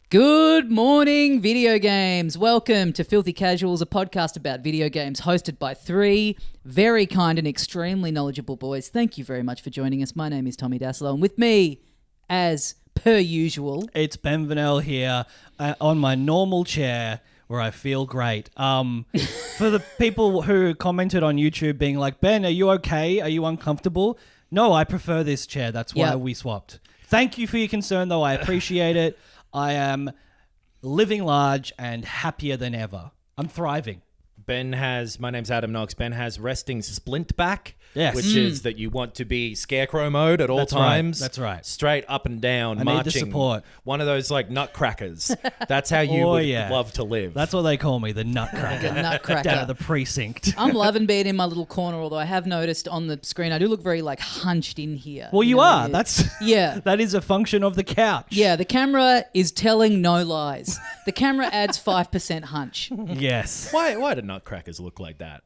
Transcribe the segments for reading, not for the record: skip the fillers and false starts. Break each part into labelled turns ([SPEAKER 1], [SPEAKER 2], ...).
[SPEAKER 1] Good morning, video games. Welcome to Filthy Casuals, a podcast about video games hosted by three very kind and extremely knowledgeable boys. Thank you very much for joining us. My name is Tommy Dassalo, and with me, as per usual,
[SPEAKER 2] it's Ben Vernel here on my normal chair where I feel great. For the people who commented on YouTube being like, Ben, are you okay? Are you uncomfortable? No, I prefer this chair. That's why we swapped. Thank you for your concern, though. I appreciate it. I am living large and happier than ever. I'm thriving.
[SPEAKER 3] My name's Adam Knox. Ben has resting splint back,
[SPEAKER 2] yes.
[SPEAKER 3] which is that you want to be scarecrow mode at all times.
[SPEAKER 2] Right. That's right.
[SPEAKER 3] Straight up and down,
[SPEAKER 2] I
[SPEAKER 3] marching.
[SPEAKER 2] need the support.
[SPEAKER 3] One of those like nutcrackers. That's how you would love to live.
[SPEAKER 2] That's what they call me, the nutcracker.
[SPEAKER 1] Nutcracker.
[SPEAKER 2] Down at the precinct.
[SPEAKER 1] I'm loving being in my little corner, although I have noticed on the screen I do look very like hunched in here.
[SPEAKER 2] Well, you are. That is a function of the couch.
[SPEAKER 1] Yeah, the camera is telling no lies. The camera adds 5% hunch.
[SPEAKER 2] Yes.
[SPEAKER 3] Why do nutcrackers look like that?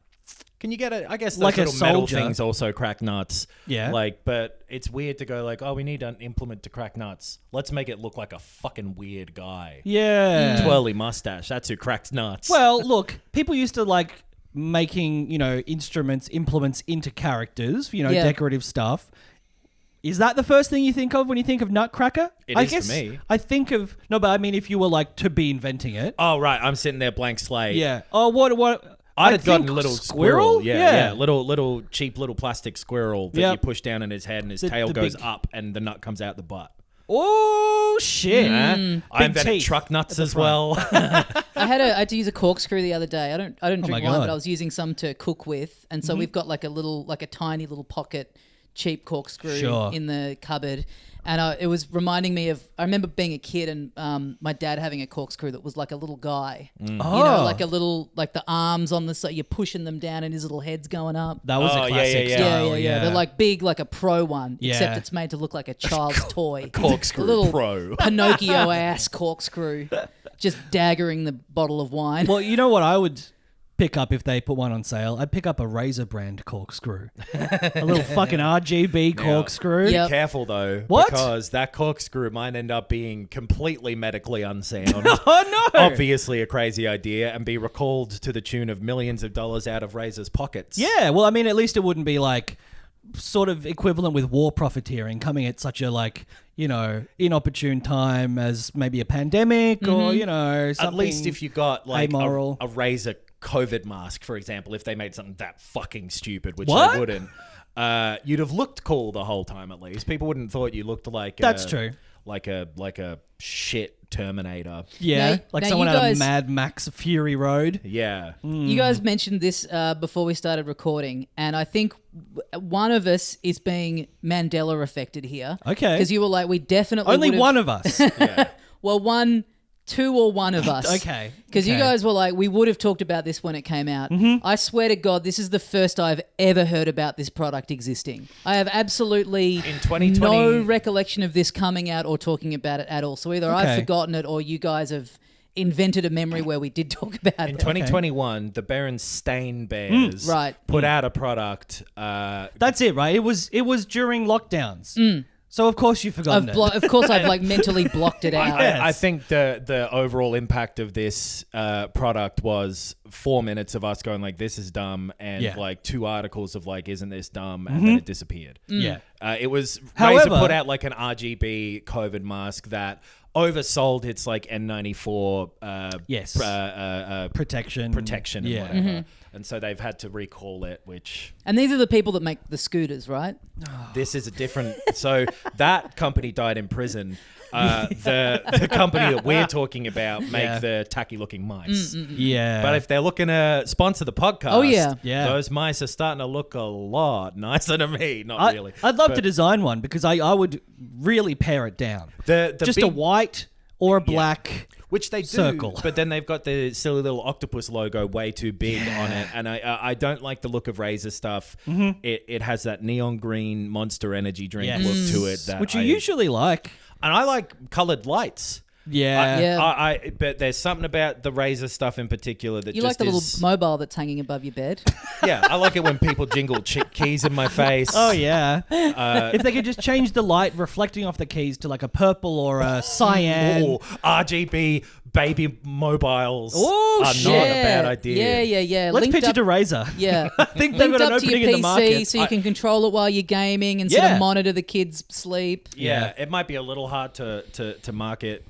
[SPEAKER 3] Can you get I guess those
[SPEAKER 2] like
[SPEAKER 3] little
[SPEAKER 2] a
[SPEAKER 3] metal
[SPEAKER 2] soldier.
[SPEAKER 3] things also crack nuts.
[SPEAKER 2] Yeah.
[SPEAKER 3] But it's weird to go like, oh, we need an implement to crack nuts. Let's make it look like a fucking weird guy.
[SPEAKER 2] Yeah.
[SPEAKER 3] Twirly mustache. That's who cracks nuts.
[SPEAKER 2] Well, look, people used to like making, implements into characters, decorative stuff. Is that the first thing you think of when you think of Nutcracker?
[SPEAKER 3] I guess for me.
[SPEAKER 2] I think of... No, but I mean if you were like to be inventing it.
[SPEAKER 3] Oh, right. I'm sitting there blank slate.
[SPEAKER 2] Yeah. Oh, what...
[SPEAKER 3] I'd have gotten a little squirrel.
[SPEAKER 2] Yeah.
[SPEAKER 3] Little cheap little plastic squirrel that you push down in his head and his tail goes up and the nut comes out the butt.
[SPEAKER 2] Oh, shit.
[SPEAKER 3] I invented truck nuts as well.
[SPEAKER 1] I had to use a corkscrew the other day. I don't drink wine,
[SPEAKER 2] God.
[SPEAKER 1] but I was using some to cook with, and so we've got like a tiny little pocket cheap corkscrew in the cupboard, and it was reminding me of. I remember being a kid and my dad having a corkscrew that was like a little guy, like a little like the arms on the side. You're pushing them down, and his little head's going up.
[SPEAKER 2] That was a classic style.
[SPEAKER 1] Yeah. They're like big, like a pro one, except it's made to look like a child's toy.
[SPEAKER 3] Corkscrew
[SPEAKER 1] a little
[SPEAKER 3] pro.
[SPEAKER 1] Pinocchio ass corkscrew, just daggering the bottle of wine.
[SPEAKER 2] Well, you know what I would pick up if they put one on sale? I'd pick up a Razor brand corkscrew. A little fucking RGB corkscrew.
[SPEAKER 1] Yep.
[SPEAKER 3] Be careful though,
[SPEAKER 2] What?
[SPEAKER 3] because that corkscrew might end up being completely medically unsound.
[SPEAKER 2] Oh, no.
[SPEAKER 3] Obviously a crazy idea and be recalled to the tune of millions of dollars out of Razor's pockets.
[SPEAKER 2] Yeah, well, I mean, at least it wouldn't be like sort of equivalent with war profiteering coming at such a like, inopportune time as maybe a pandemic or, something
[SPEAKER 3] At least if you got like
[SPEAKER 2] amoral.
[SPEAKER 3] a Razor COVID mask, for example, if they made something that fucking stupid, which
[SPEAKER 2] What?
[SPEAKER 3] they wouldn't, you'd have looked cool the whole time at least. People wouldn't have thought you looked like
[SPEAKER 2] That's true.
[SPEAKER 3] Like a shit Terminator.
[SPEAKER 2] Yeah,
[SPEAKER 1] Now-
[SPEAKER 2] like
[SPEAKER 1] now
[SPEAKER 2] someone
[SPEAKER 1] you
[SPEAKER 2] out
[SPEAKER 1] guys-
[SPEAKER 2] of Mad Max Fury Road.
[SPEAKER 3] Yeah.
[SPEAKER 1] You guys mentioned this before we started recording, and I think one of us is being Mandela affected here.
[SPEAKER 2] Okay.
[SPEAKER 1] Because you were like, we definitely
[SPEAKER 2] Only
[SPEAKER 1] would've-
[SPEAKER 2] one of us.
[SPEAKER 1] Well, two or one of us.
[SPEAKER 2] Okay.
[SPEAKER 1] Because you guys were like, we would have talked about this when it came out. I swear to God, this is the first I've ever heard about this product existing. I have absolutely
[SPEAKER 3] In 2020
[SPEAKER 1] no recollection of this coming out or talking about it at all. So either I've forgotten it or you guys have invented a memory where we did talk about
[SPEAKER 3] In
[SPEAKER 1] it.
[SPEAKER 3] 2021, the Berenstain Bears put out a product.
[SPEAKER 2] That's it, right? It was during lockdowns. So of course you've forgotten it.
[SPEAKER 1] Of course, I've like mentally blocked it out.
[SPEAKER 2] Yes.
[SPEAKER 3] I think the overall impact of this product was 4 minutes of us going like, this is dumb, and like 2 articles of like, isn't this dumb, and then it disappeared.
[SPEAKER 2] Yeah.
[SPEAKER 3] It was
[SPEAKER 2] However-
[SPEAKER 3] Razer put out like an RGB COVID mask that oversold its like N94
[SPEAKER 2] Yes. Protection
[SPEAKER 3] and
[SPEAKER 2] Yeah.
[SPEAKER 3] whatever. And so they've had to recall it, which...
[SPEAKER 1] And these are the people that make the scooters, right?
[SPEAKER 3] This is a different... So that company died in prison. The company that we're talking about make the tacky-looking mice.
[SPEAKER 2] Yeah.
[SPEAKER 3] But if they're looking to sponsor the podcast,
[SPEAKER 1] Oh, yeah.
[SPEAKER 3] those mice are starting to look a lot nicer to me. Not really.
[SPEAKER 2] I'd love to design one because I would really pare it down. Just a
[SPEAKER 3] big-
[SPEAKER 2] white or a black...
[SPEAKER 3] Which they do,
[SPEAKER 2] circle.
[SPEAKER 3] But then they've got the silly little octopus logo way too big on it, and I don't like the look of Razer stuff. It has that neon green Monster Energy drink look to it,
[SPEAKER 2] Which you usually like.
[SPEAKER 3] and I like coloured lights.
[SPEAKER 2] Yeah.
[SPEAKER 3] But there's something about the Razer stuff in particular that
[SPEAKER 1] You
[SPEAKER 3] just
[SPEAKER 1] like the
[SPEAKER 3] is...
[SPEAKER 1] little mobile that's hanging above your bed?
[SPEAKER 3] Yeah, I like it when people jingle keys in my face.
[SPEAKER 2] Oh, yeah. If they could just change the light reflecting off the keys to like a purple or a cyan.
[SPEAKER 3] Or RGB baby mobiles
[SPEAKER 2] Oh,
[SPEAKER 3] are
[SPEAKER 2] shit.
[SPEAKER 3] not a bad idea.
[SPEAKER 1] Yeah.
[SPEAKER 2] Let's
[SPEAKER 1] Linked
[SPEAKER 2] pitch it
[SPEAKER 1] up-
[SPEAKER 2] to Razer.
[SPEAKER 1] Yeah.
[SPEAKER 2] I think they've
[SPEAKER 1] Linked
[SPEAKER 2] got an
[SPEAKER 1] up to
[SPEAKER 2] opening
[SPEAKER 1] your
[SPEAKER 2] in the market.
[SPEAKER 1] PC so you can control it while you're gaming and sort
[SPEAKER 2] Yeah.
[SPEAKER 1] of monitor the kids' sleep.
[SPEAKER 3] Yeah, it might be a little hard to market,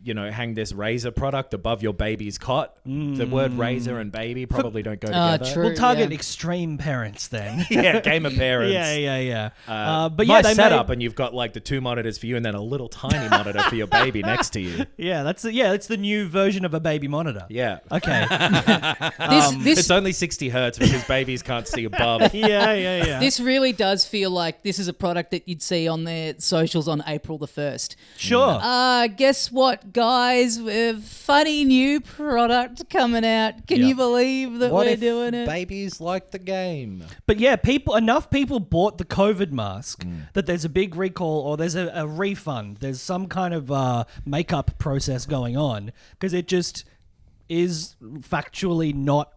[SPEAKER 3] hang this Razer product above your baby's cot. The word Razer and baby probably don't go together.
[SPEAKER 1] True.
[SPEAKER 2] We'll target
[SPEAKER 1] yeah.
[SPEAKER 2] extreme parents then.
[SPEAKER 3] Yeah, gamer parents.
[SPEAKER 2] Yeah. But
[SPEAKER 3] my
[SPEAKER 2] yeah, they
[SPEAKER 3] setup,
[SPEAKER 2] made-
[SPEAKER 3] and you've got like the 2 monitors for you, and then a little tiny monitor for your baby next to you.
[SPEAKER 2] Yeah, that's the new version of a baby monitor.
[SPEAKER 3] Yeah.
[SPEAKER 2] Okay.
[SPEAKER 3] It's only 60 hertz because babies can't see above.
[SPEAKER 2] Yeah.
[SPEAKER 1] This really does feel like this is a product that you'd see on their socials on April the 1st.
[SPEAKER 2] Sure.
[SPEAKER 1] Guess what, guys? Funny new product coming out. Can you believe that we're doing it?
[SPEAKER 3] Babies like the game.
[SPEAKER 2] But yeah, enough people bought the COVID mask that there's a big recall or there's a refund. There's some kind of makeup process going on because it just is factually not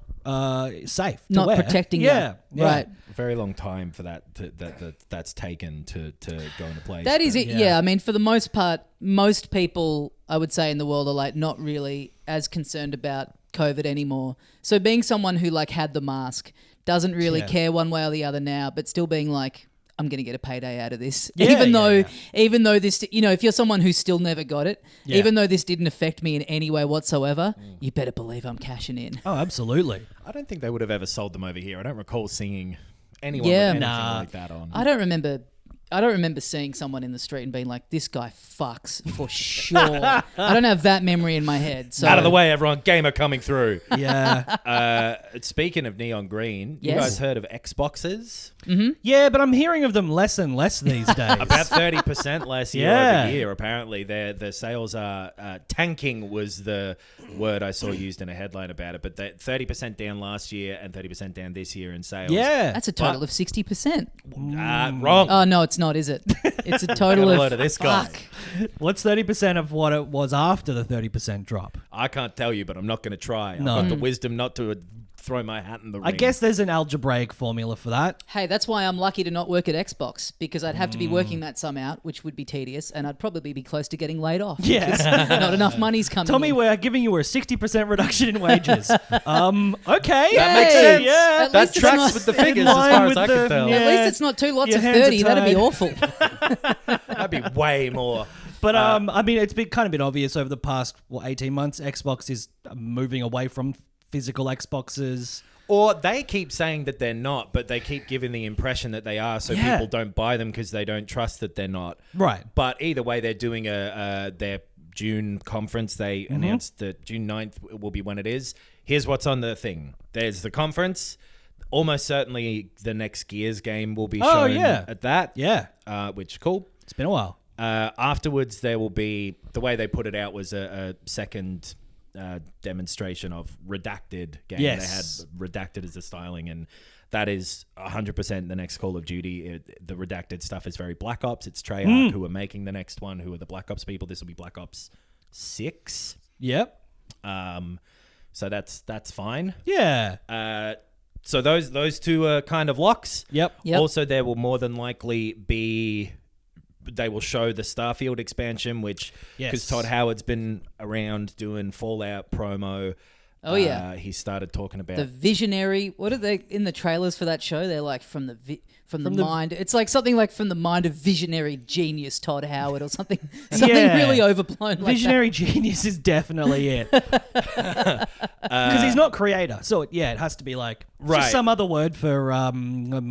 [SPEAKER 2] safe to
[SPEAKER 1] Not
[SPEAKER 2] wear.
[SPEAKER 1] protecting you.
[SPEAKER 2] Yeah.
[SPEAKER 1] Right.
[SPEAKER 3] A very long time for that's taken to go into place.
[SPEAKER 1] That is
[SPEAKER 3] but-
[SPEAKER 1] it. Yeah. I mean, for the most part, most people, I would say, in the world are like not really as concerned about COVID anymore. So being someone who like had the mask doesn't really care one way or the other now, but still being like, I'm going to get a payday out of this.
[SPEAKER 2] Yeah,
[SPEAKER 1] Even though this, if you're someone who still never got it, even though this didn't affect me in any way whatsoever, you better believe I'm cashing in.
[SPEAKER 2] Oh, absolutely.
[SPEAKER 3] I don't think they would have ever sold them over here. I don't recall seeing anyone with anything like that on.
[SPEAKER 1] I don't remember seeing someone in the street and being like, this guy fucks for sure. I don't have that memory in my head. So.
[SPEAKER 3] Out of the way, everyone. Gamer coming through.
[SPEAKER 2] Yeah.
[SPEAKER 3] Speaking of neon green, you
[SPEAKER 1] Yes.
[SPEAKER 3] guys heard of Xboxes?
[SPEAKER 2] Yeah, but I'm hearing of them less and less these days.
[SPEAKER 3] About 30% less year
[SPEAKER 2] Yeah.
[SPEAKER 3] over year, apparently. Their sales are tanking was the word I saw used in a headline about it, but 30% down last year and 30% down this year in sales.
[SPEAKER 2] Yeah.
[SPEAKER 1] That's a total of 60%.
[SPEAKER 3] Wrong.
[SPEAKER 1] Oh, no, it's not, is it? It's a total
[SPEAKER 3] Got a
[SPEAKER 1] of
[SPEAKER 3] load of this guy.
[SPEAKER 1] fuck.
[SPEAKER 2] What's 30% of what it was after the 30% drop?
[SPEAKER 3] I can't tell you, but I'm not going to try.
[SPEAKER 2] No.
[SPEAKER 3] I've got the wisdom not to throw my hat in the ring.
[SPEAKER 2] I guess there's an algebraic formula for that.
[SPEAKER 1] Hey, that's why I'm lucky to not work at Xbox, because I'd have to be working that sum out, which would be tedious, and I'd probably be close to getting laid off.
[SPEAKER 2] Yeah.
[SPEAKER 1] because not enough money's coming
[SPEAKER 2] Tommy,
[SPEAKER 1] in.
[SPEAKER 2] we're giving you a 60% reduction in wages. Okay.
[SPEAKER 3] That makes
[SPEAKER 1] Yay!
[SPEAKER 3] sense.
[SPEAKER 2] Yeah.
[SPEAKER 1] At
[SPEAKER 3] That
[SPEAKER 1] least it's
[SPEAKER 3] tracks
[SPEAKER 1] not-
[SPEAKER 3] with the figures
[SPEAKER 2] In
[SPEAKER 3] as
[SPEAKER 2] line
[SPEAKER 3] far as
[SPEAKER 2] with
[SPEAKER 3] I
[SPEAKER 2] the-
[SPEAKER 3] can tell.
[SPEAKER 2] yeah.
[SPEAKER 1] At least it's not two lots
[SPEAKER 2] Your
[SPEAKER 1] of
[SPEAKER 2] hands
[SPEAKER 1] 30.
[SPEAKER 2] are
[SPEAKER 1] That'd be
[SPEAKER 2] tied.
[SPEAKER 1] awful.
[SPEAKER 3] That'd be way more.
[SPEAKER 2] But I mean, it's kind of been obvious over the past 18 months. Xbox is moving away from physical Xboxes.
[SPEAKER 3] Or they keep saying that they're not, but they keep giving the impression that they are, so
[SPEAKER 2] Yeah.
[SPEAKER 3] people don't buy them because they don't trust that they're not.
[SPEAKER 2] Right.
[SPEAKER 3] But either way, they're doing their June conference. They announced that June 9th will be when it is. Here's what's on the thing. There's the conference. Almost certainly the next Gears game will be shown at that.
[SPEAKER 2] Yeah.
[SPEAKER 3] Which, cool.
[SPEAKER 2] It's been a while.
[SPEAKER 3] Afterwards, there will be, the way they put it out was a second demonstration of Redacted game.
[SPEAKER 2] Yes.
[SPEAKER 3] They had Redacted as the styling, and that is 100% the next Call of Duty. The Redacted stuff is very Black Ops. It's Treyarch who are making the next one, who are the Black Ops people. This will be Black Ops 6.
[SPEAKER 2] Yep.
[SPEAKER 3] So that's fine.
[SPEAKER 2] Yeah.
[SPEAKER 3] So those two are kind of locks.
[SPEAKER 2] Yep.
[SPEAKER 3] Also, there will more than likely be... They will show the Starfield expansion, which... Because Todd Howard's been around doing Fallout promo.
[SPEAKER 1] Oh, yeah.
[SPEAKER 3] He started talking about...
[SPEAKER 1] The visionary, what are they in the trailers for that show? They're like from the mind. It's like something like from the mind of visionary genius Todd Howard or something. Something really overblown.
[SPEAKER 2] Visionary genius is definitely it. Because he's not creator. So, it has to be like just some other word for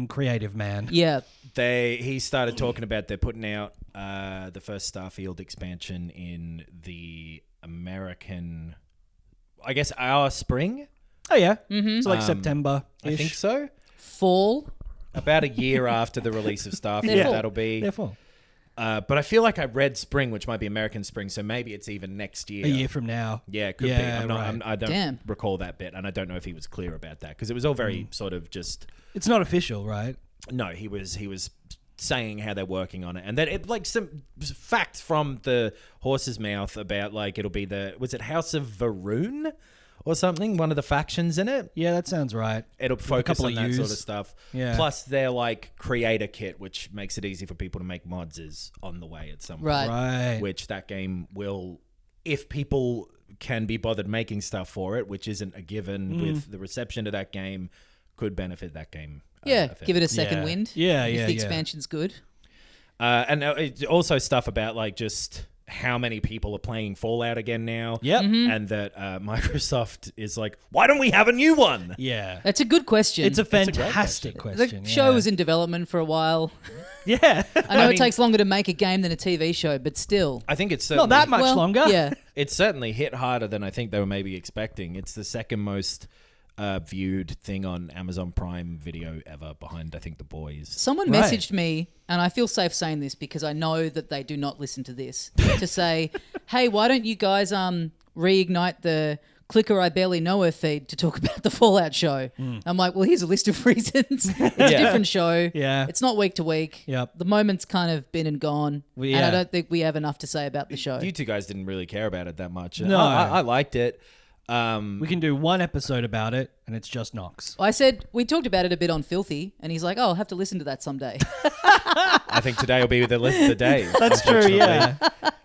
[SPEAKER 2] creative man.
[SPEAKER 1] Yeah.
[SPEAKER 3] He started talking about they're putting out the first Starfield expansion in the American... I guess our spring?
[SPEAKER 2] Oh, yeah. Mm-hmm. So like September-ish.
[SPEAKER 3] I think so.
[SPEAKER 1] Fall.
[SPEAKER 3] About a year after the release of Starfield, that'll be.
[SPEAKER 2] Therefore.
[SPEAKER 3] But I feel like I read spring, which might be American spring, so maybe it's even next year.
[SPEAKER 2] A year from now.
[SPEAKER 3] Yeah, it could be. I don't recall that bit, and I don't know if he was clear about that, because it was all very sort of just...
[SPEAKER 2] It's not official, right?
[SPEAKER 3] No, he was saying how they're working on it, and that it like some facts from the horse's mouth about like it'll be was it House of Varun or something, one of the factions in it.
[SPEAKER 2] Yeah, that sounds right.
[SPEAKER 3] It'll focus on that sort of stuff.
[SPEAKER 2] Yeah.
[SPEAKER 3] Plus their like creator kit, which makes it easy for people to make mods, is on the way at some point.
[SPEAKER 2] Right.
[SPEAKER 3] Which that game will, if people can be bothered making stuff for it, which isn't a given with the reception to that game, could benefit that game.
[SPEAKER 1] Give it a second wind. If the expansion's good.
[SPEAKER 3] And also stuff about like just how many people are playing Fallout again now.
[SPEAKER 2] Yep.
[SPEAKER 3] And that Microsoft is like, why don't we have a new one?
[SPEAKER 2] Yeah.
[SPEAKER 1] That's a good question.
[SPEAKER 2] It's a fantastic question.
[SPEAKER 1] The show was in development for a while.
[SPEAKER 2] Yeah.
[SPEAKER 1] I know it takes longer to make a game than a TV show, but still.
[SPEAKER 3] I think it's
[SPEAKER 2] not that much longer.
[SPEAKER 1] Yeah.
[SPEAKER 3] It's certainly hit harder than I think they were maybe expecting. It's the second most viewed thing on Amazon Prime Video ever, behind I think The Boys.
[SPEAKER 1] Someone messaged me, and I feel safe saying this because I know that they do not listen to this, to say, hey, why don't you guys reignite the Clicker I Barely Know Her feed to talk about the Fallout show? I'm like, well, here's a list of reasons. It's a different show.
[SPEAKER 2] Yeah.
[SPEAKER 1] It's not week to week.
[SPEAKER 2] Yep.
[SPEAKER 1] The moment's kind of been and gone. And I don't think we have enough to say about the show.
[SPEAKER 3] You two guys didn't really care about it that much.
[SPEAKER 2] No.
[SPEAKER 3] I liked it.
[SPEAKER 2] We can do one episode about it, and it's just Knox.
[SPEAKER 1] I said, we talked about it a bit on Filthy, and he's like, oh, I'll have to listen to that someday.
[SPEAKER 3] I think today will be the day.
[SPEAKER 2] That's true, yeah.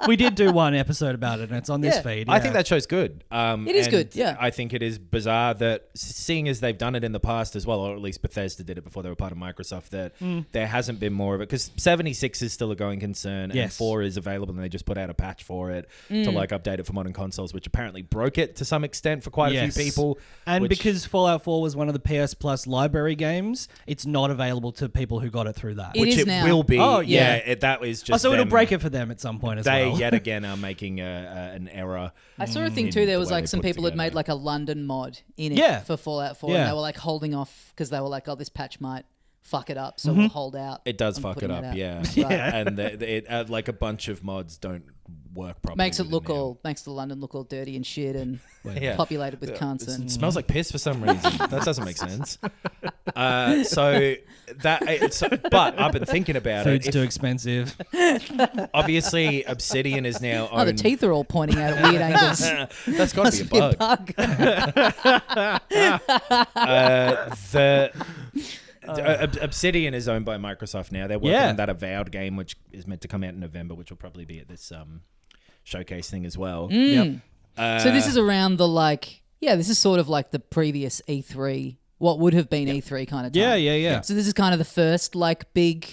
[SPEAKER 2] We did do one episode about it, and it's on this feed.
[SPEAKER 3] I think that show's good.
[SPEAKER 1] It is good, yeah.
[SPEAKER 3] I think it is bizarre that, seeing as they've done it in the past as well, or at least Bethesda did it before they were part of Microsoft, that there hasn't been more of it. Because 76 is still a going concern, and 4 is available, and they just put out a patch for it to like update it for modern consoles, which apparently broke it to some extent for quite a few people.
[SPEAKER 2] And because Fallout 4 was one of the PS Plus library games, it's not available to people who got it through that.
[SPEAKER 1] Which
[SPEAKER 3] it
[SPEAKER 1] now.
[SPEAKER 3] will be.
[SPEAKER 2] Oh, yeah.
[SPEAKER 3] That was just
[SPEAKER 2] so it'll break it for them at some point as well.
[SPEAKER 3] They yet again are making an error.
[SPEAKER 1] I saw a thing too. There was like some people had made like a London mod in it for Fallout 4, and they were like holding off because they were like, "Oh, this patch might fuck it up, so we'll hold out."
[SPEAKER 3] It does fuck it up, yeah. And it like a bunch of mods don't work properly.
[SPEAKER 1] Makes the London look all dirty and shit, and populated with cunts.
[SPEAKER 3] It smells like piss for some reason. That doesn't make sense. But I've been thinking about
[SPEAKER 2] Food's
[SPEAKER 3] it.
[SPEAKER 2] too expensive.
[SPEAKER 3] Obviously, Obsidian is now owned.
[SPEAKER 1] Oh, the teeth are all pointing out at weird angles.
[SPEAKER 3] That's got to be a bug. Obsidian is owned by Microsoft now. They're working on that Avowed game, which is meant to come out in November, which will probably be at this showcase thing as well.
[SPEAKER 2] Yep.
[SPEAKER 1] So this is around the this is sort of like the previous E3, what would have been E3 kind of time.
[SPEAKER 2] Yeah.
[SPEAKER 1] So this is kind of the first big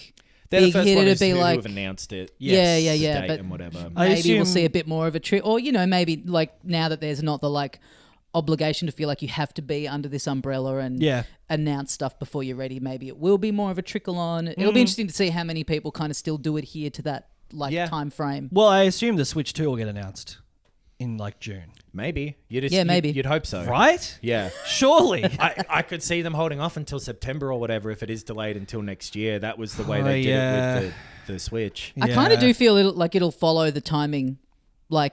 [SPEAKER 3] They're the first
[SPEAKER 1] hitter
[SPEAKER 3] one
[SPEAKER 1] to be
[SPEAKER 3] who
[SPEAKER 1] like
[SPEAKER 3] have announced it.
[SPEAKER 1] Yeah. But
[SPEAKER 3] and whatever.
[SPEAKER 1] Maybe we'll see a bit more of a trick, or maybe like now that there's not the obligation to feel like you have to be under this umbrella and announce stuff before you're ready. Maybe it will be more of a trickle on. It'll be interesting to see how many people kind of still do adhere to that time frame.
[SPEAKER 2] Well, I assume the Switch 2 will get announced in June.
[SPEAKER 3] Maybe.
[SPEAKER 1] Maybe.
[SPEAKER 3] You'd hope so.
[SPEAKER 2] Right?
[SPEAKER 3] Yeah.
[SPEAKER 2] Surely.
[SPEAKER 3] I could see them holding off until September or whatever if it is delayed until next year. That was the way they did it with the Switch.
[SPEAKER 1] I kind of do feel it'll follow the timing, of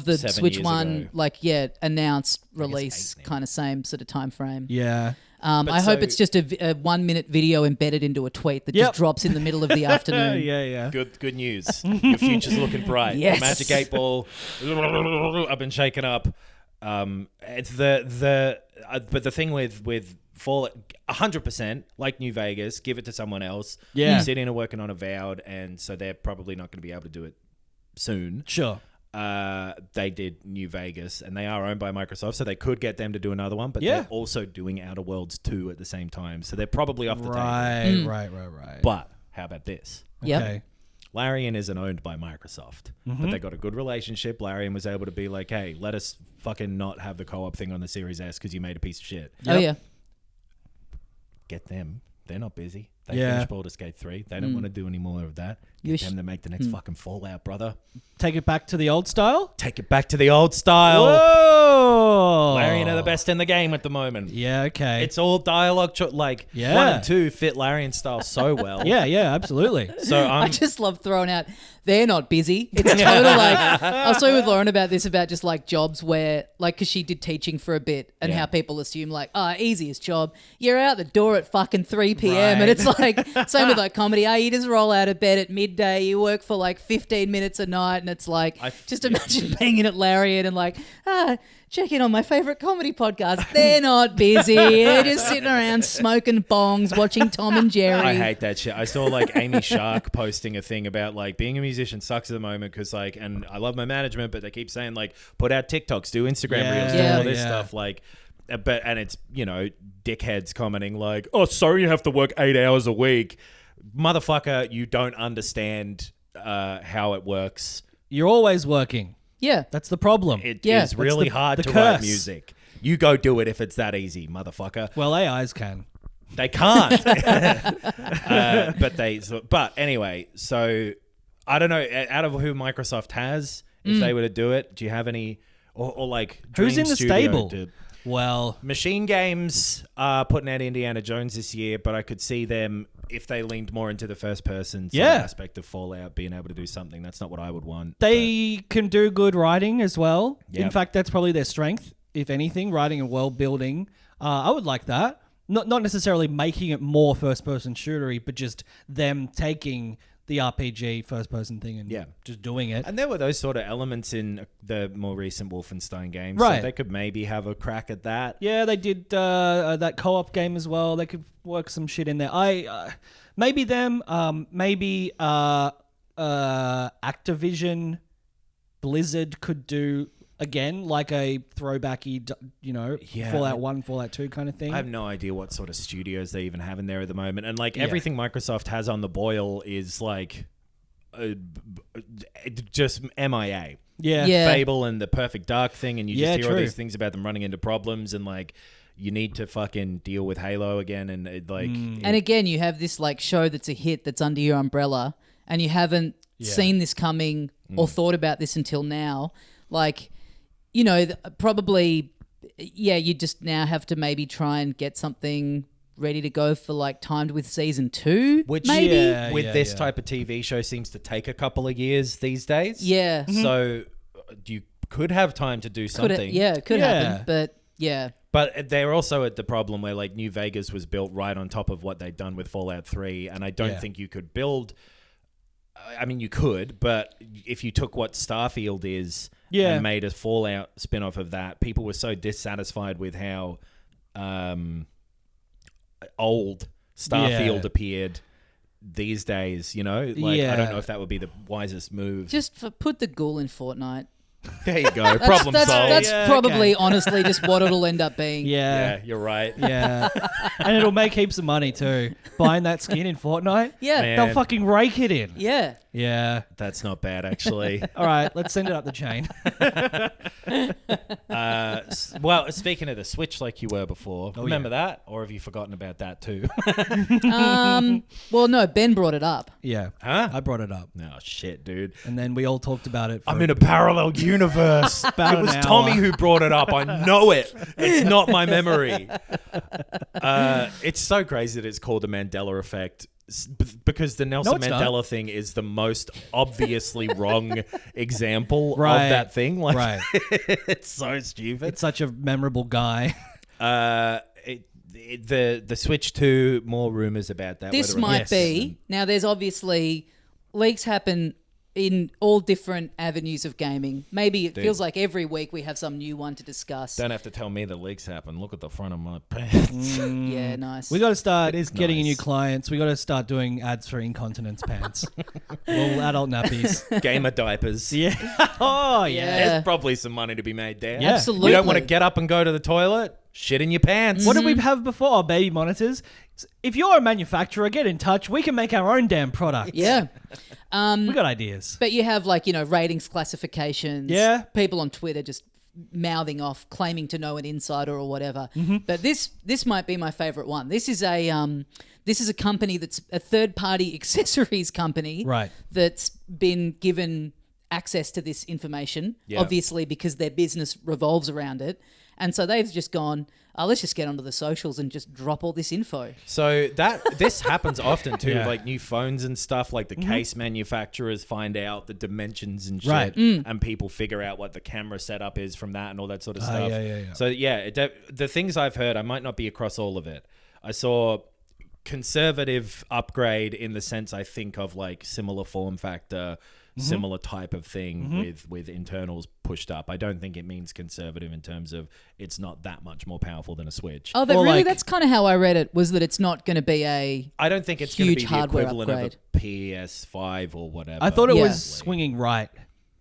[SPEAKER 1] the Switch one,
[SPEAKER 3] ago.
[SPEAKER 1] Announced release kind of same sort of time frame.
[SPEAKER 2] Yeah.
[SPEAKER 1] I hope it's just a 1 minute video embedded into a tweet that just drops in the middle of the afternoon.
[SPEAKER 2] Yeah.
[SPEAKER 3] Good news. Your future's looking bright.
[SPEAKER 1] Yes.
[SPEAKER 3] The Magic 8 Ball. I've been shaken up. It's but the thing with Fallout, 100%, like New Vegas, give it to someone else.
[SPEAKER 2] Yeah.
[SPEAKER 3] Obsidian are working on Avowed, and so they're probably not going to be able to do it soon.
[SPEAKER 2] Sure.
[SPEAKER 3] They did New Vegas, and they are owned by Microsoft, so they could get them to do another one, but they're also doing Outer Worlds 2 at the same time, so they're probably off the table.
[SPEAKER 2] Right.
[SPEAKER 3] But how about this?
[SPEAKER 1] Yep.
[SPEAKER 2] Okay.
[SPEAKER 3] Larian isn't owned by Microsoft, but they got a good relationship. Larian was able to be like, hey, let us fucking not have the co-op thing on the Series S because you made a piece of shit.
[SPEAKER 1] Yep. Oh, yeah.
[SPEAKER 3] Get them. They're not busy. They finished Baldur's Gate 3. They don't want to do any more of that. Get them to make the next fucking Fallout, brother.
[SPEAKER 2] Take it back to the old style?
[SPEAKER 3] Take it back to the old style.
[SPEAKER 2] Whoa!
[SPEAKER 3] Larian are the best in the game at the moment.
[SPEAKER 2] Yeah, okay.
[SPEAKER 3] It's all dialogue. 1 and 2 fit Larian style so well.
[SPEAKER 2] Yeah, absolutely.
[SPEAKER 3] So
[SPEAKER 1] I just love throwing out they're not busy. It's total like, I was talking with Lauren about this, about just like jobs where, like, because she did teaching for a bit and how people assume like, easiest job, you're out the door at fucking 3 p.m. And it's like, same with like comedy. You just roll out of bed at midday, you work for like 15 minutes a night, and it's like, just imagine being in at Lariat and like, check in on my favourite comedy podcast. They're not busy. They're just sitting around smoking bongs, watching Tom and Jerry.
[SPEAKER 3] I hate that shit. I saw like Amy Shark posting a thing about like being a musician sucks at the moment because like, and I love my management, but they keep saying like, put out TikToks, do Instagram reels, do all this stuff. Like, and it's, you know, dickheads commenting like, oh, sorry, you have to work 8 hours a week. Motherfucker, you don't understand how it works.
[SPEAKER 2] You're always working.
[SPEAKER 1] Yeah.
[SPEAKER 2] That's the problem.
[SPEAKER 3] It is really hard to write music. You go do it if it's that easy, motherfucker.
[SPEAKER 2] Well, AIs can.
[SPEAKER 3] They can't. But anyway, so I don't know, out of who Microsoft has, if they were to do it, do you have any, or like
[SPEAKER 2] who's
[SPEAKER 3] Dream
[SPEAKER 2] in the
[SPEAKER 3] Studio
[SPEAKER 2] stable? Well,
[SPEAKER 3] Machine Games are putting out Indiana Jones this year, but I could see them, if they leaned more into the first person aspect of Fallout, being able to do something. That's not what I would want.
[SPEAKER 2] They can do good writing as well.
[SPEAKER 3] Yep.
[SPEAKER 2] In fact, that's probably their strength, if anything, writing and world building. I would like that. Not necessarily making it more first-person shootery, but just them taking the RPG first-person thing and just doing it.
[SPEAKER 3] And there were those sort of elements in the more recent Wolfenstein games.
[SPEAKER 2] Right.
[SPEAKER 3] So they could maybe have a crack at that.
[SPEAKER 2] Yeah, they did that co-op game as well. They could work some shit in there. Maybe them, maybe Activision, Blizzard could do again like a throwbacky, Fallout 1, Fallout 2 kind of thing.
[SPEAKER 3] I have no idea what sort of studios they even have in there at the moment. And like everything Microsoft has on the boil is like just MIA.
[SPEAKER 1] Yeah.
[SPEAKER 3] Fable and the Perfect Dark thing, and you just hear all these things about them running into problems, and like you need to fucking deal with Halo again, and
[SPEAKER 1] and again, you have this like show that's a hit that's under your umbrella, and you haven't seen this coming or thought about this until now. Like, you know, probably, you just now have to maybe try and get something ready to go for like timed with season 2,
[SPEAKER 3] which
[SPEAKER 1] maybe
[SPEAKER 3] with this type of TV show seems to take a couple of years these days.
[SPEAKER 1] Yeah.
[SPEAKER 3] So you could have time to do something.
[SPEAKER 1] It could happen, but yeah.
[SPEAKER 3] But they're also at the problem where like New Vegas was built right on top of what they'd done with Fallout 3, and I don't think you could build. I mean, you could, but if you took what Starfield is and made a Fallout spin-off of that, people were so dissatisfied with how old Starfield appeared these days, you know? Like, I don't know if that would be the wisest move.
[SPEAKER 1] Just put the ghoul in Fortnite.
[SPEAKER 3] There you go. Problem solved.
[SPEAKER 1] That's probably, honestly, just what it'll end up being.
[SPEAKER 3] Yeah, you're right.
[SPEAKER 2] Yeah. And it'll make heaps of money too. Buying that skin in Fortnite.
[SPEAKER 1] Yeah.
[SPEAKER 3] Man.
[SPEAKER 2] They'll fucking rake it in.
[SPEAKER 1] Yeah.
[SPEAKER 2] Yeah.
[SPEAKER 3] That's not bad, actually.
[SPEAKER 2] All right, let's send it up the chain.
[SPEAKER 3] Well, speaking of the Switch like you were before, remember that? Or have you forgotten about that too?
[SPEAKER 1] Well, no, Ben brought it up.
[SPEAKER 2] Yeah.
[SPEAKER 3] Huh?
[SPEAKER 2] I brought it up.
[SPEAKER 3] Oh, shit, dude.
[SPEAKER 2] And then we all talked about it.
[SPEAKER 3] I'm in a parallel universe. It was Tommy who brought it up. I know it. It's not my memory. It's so crazy that it's called the Mandela effect. Because the Nelson Mandela thing is the most obviously wrong example of that thing. Like, it's so stupid.
[SPEAKER 2] It's such a memorable guy.
[SPEAKER 3] The Switch 2, more rumors about that.
[SPEAKER 1] This might be. Now, there's obviously leaks happen in all different avenues of gaming. Maybe it feels like every week we have some new one to discuss.
[SPEAKER 3] Don't have to tell me the leaks happen. Look at the front of my pants.
[SPEAKER 1] Yeah, nice.
[SPEAKER 2] We got to start getting new clients. We got to start doing ads for incontinence pants. All adult nappies.
[SPEAKER 3] Gamer diapers.
[SPEAKER 2] Yeah. Oh, yeah.
[SPEAKER 3] There's probably some money to be made there.
[SPEAKER 2] Yeah.
[SPEAKER 1] Absolutely.
[SPEAKER 3] You don't want to get up and go to the toilet? Shit in your pants.
[SPEAKER 2] What did we have before? Oh, baby monitors. If you're a manufacturer, get in touch. We can make our own damn product.
[SPEAKER 1] Yeah.
[SPEAKER 2] We got ideas.
[SPEAKER 1] But you have like, ratings, classifications.
[SPEAKER 2] Yeah.
[SPEAKER 1] People on Twitter just mouthing off, claiming to know an insider or whatever. But this might be my favorite one. This is a company that's a third-party accessories company.
[SPEAKER 2] Right.
[SPEAKER 1] That's been given access to this information,
[SPEAKER 3] Yeah.
[SPEAKER 1] obviously because their business revolves around it. And so they've just gone, let's just get onto the socials and just drop all this info.
[SPEAKER 3] So this happens often too,
[SPEAKER 2] Yeah.
[SPEAKER 3] like new phones and stuff. Like the case manufacturers find out the dimensions and shit,
[SPEAKER 2] Right.
[SPEAKER 3] and people figure out what the camera setup is from that and all that sort of stuff.
[SPEAKER 2] yeah.
[SPEAKER 3] So the things I've heard, I might not be across all of it. I saw conservative upgrade in the sense I think of like similar form factor, similar type of thing with internals pushed up. I don't think it means conservative in terms of it's not that much more powerful than a Switch.
[SPEAKER 1] Oh, that's kind of how I read it, was that it's not going to be
[SPEAKER 3] I don't think it's going to be
[SPEAKER 1] huge
[SPEAKER 3] the
[SPEAKER 1] hardware
[SPEAKER 3] equivalent
[SPEAKER 1] upgrade.
[SPEAKER 3] of a PS5 or whatever.
[SPEAKER 2] I thought it
[SPEAKER 1] Yeah.
[SPEAKER 2] was swinging right,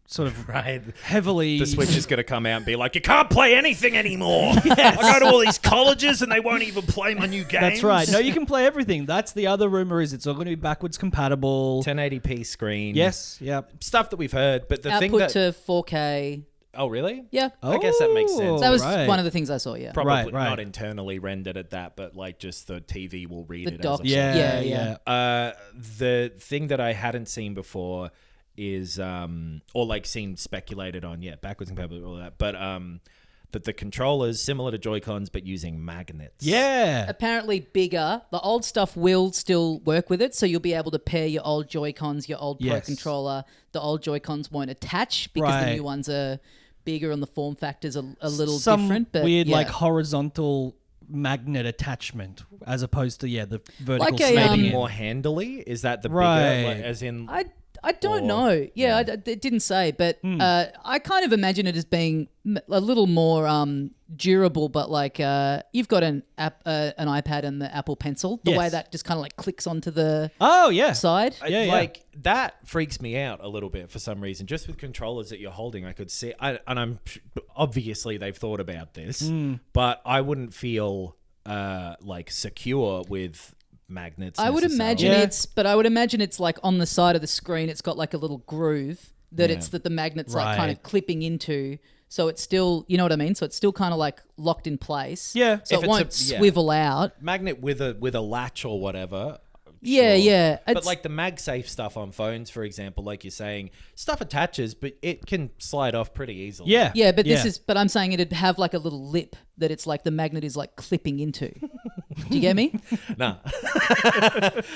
[SPEAKER 2] sort of
[SPEAKER 3] right.
[SPEAKER 2] heavily.
[SPEAKER 3] The Switch is going to come out and be like, you can't play anything anymore. I go to all these colleges and they won't even play my new games.
[SPEAKER 2] That's right. No, you can play everything. That's the other rumor, is it's all going to be backwards compatible.
[SPEAKER 3] 1080p screen.
[SPEAKER 2] Yes. Yep.
[SPEAKER 3] Stuff that we've heard, but the thing
[SPEAKER 1] output
[SPEAKER 3] that...
[SPEAKER 1] to 4K.
[SPEAKER 3] Oh, really?
[SPEAKER 1] Yeah.
[SPEAKER 3] I guess that makes sense.
[SPEAKER 1] That was
[SPEAKER 2] right.
[SPEAKER 1] one of the things I saw, yeah.
[SPEAKER 3] Probably
[SPEAKER 2] Right.
[SPEAKER 3] not internally rendered at that, but like just the TV will read
[SPEAKER 1] The
[SPEAKER 3] it
[SPEAKER 1] dock.
[SPEAKER 3] as a
[SPEAKER 1] Yeah.
[SPEAKER 3] the thing that I hadn't seen before is or like seen speculated on backwards compatible, all that, but that the controllers similar to Joy-Cons but using magnets.
[SPEAKER 2] Yeah.
[SPEAKER 1] Apparently bigger. The old stuff will still work with it, so you'll be able to pair your old Joy-Cons, your old Pro
[SPEAKER 2] Yes.
[SPEAKER 1] controller. The old Joy-Cons won't attach because the
[SPEAKER 2] Right.
[SPEAKER 1] new ones are bigger and the form factor's a little
[SPEAKER 2] Some
[SPEAKER 1] different. But
[SPEAKER 2] weird
[SPEAKER 1] yeah.
[SPEAKER 2] like horizontal magnet attachment as opposed to the vertical.
[SPEAKER 1] Like a,
[SPEAKER 2] snapping
[SPEAKER 3] Maybe
[SPEAKER 2] in.
[SPEAKER 3] more handily. Is that the
[SPEAKER 2] Right.
[SPEAKER 3] bigger, like, as in?
[SPEAKER 1] I don't
[SPEAKER 3] Or-
[SPEAKER 1] know. Yeah, it didn't say, but I kind of imagine it as being a little more durable. But like you've got an iPad and the Apple Pencil, the
[SPEAKER 2] Yes.
[SPEAKER 1] way that just kind of like clicks onto the
[SPEAKER 2] Oh yeah.
[SPEAKER 1] side.
[SPEAKER 2] Yeah, yeah.
[SPEAKER 3] Like that freaks me out a little bit for some reason. Just with controllers that you're holding, I could see, and I'm obviously they've thought about this, but I wouldn't feel like secure with magnets.
[SPEAKER 1] I would imagine
[SPEAKER 2] Yeah.
[SPEAKER 1] I would imagine it's like on the side of the screen. It's got like a little groove that
[SPEAKER 3] Yeah.
[SPEAKER 1] it's that the magnet's like kind
[SPEAKER 2] Right.
[SPEAKER 1] of clipping into. So it's still, you know what I mean? So it's still kind of like locked in place.
[SPEAKER 2] Yeah.
[SPEAKER 1] So
[SPEAKER 3] If
[SPEAKER 1] it
[SPEAKER 3] it's
[SPEAKER 1] won't swivel out.
[SPEAKER 3] magnet with a latch or whatever.
[SPEAKER 1] Yeah,
[SPEAKER 3] sure.
[SPEAKER 1] yeah.
[SPEAKER 3] But
[SPEAKER 1] It's-
[SPEAKER 3] like the MagSafe stuff on phones, for example, like you're saying, stuff attaches, but it can slide off pretty easily.
[SPEAKER 2] Yeah.
[SPEAKER 1] Yeah, but I'm saying it'd have like a little lip that it's like the magnet is like clipping into. Do you get me?
[SPEAKER 3] Nah.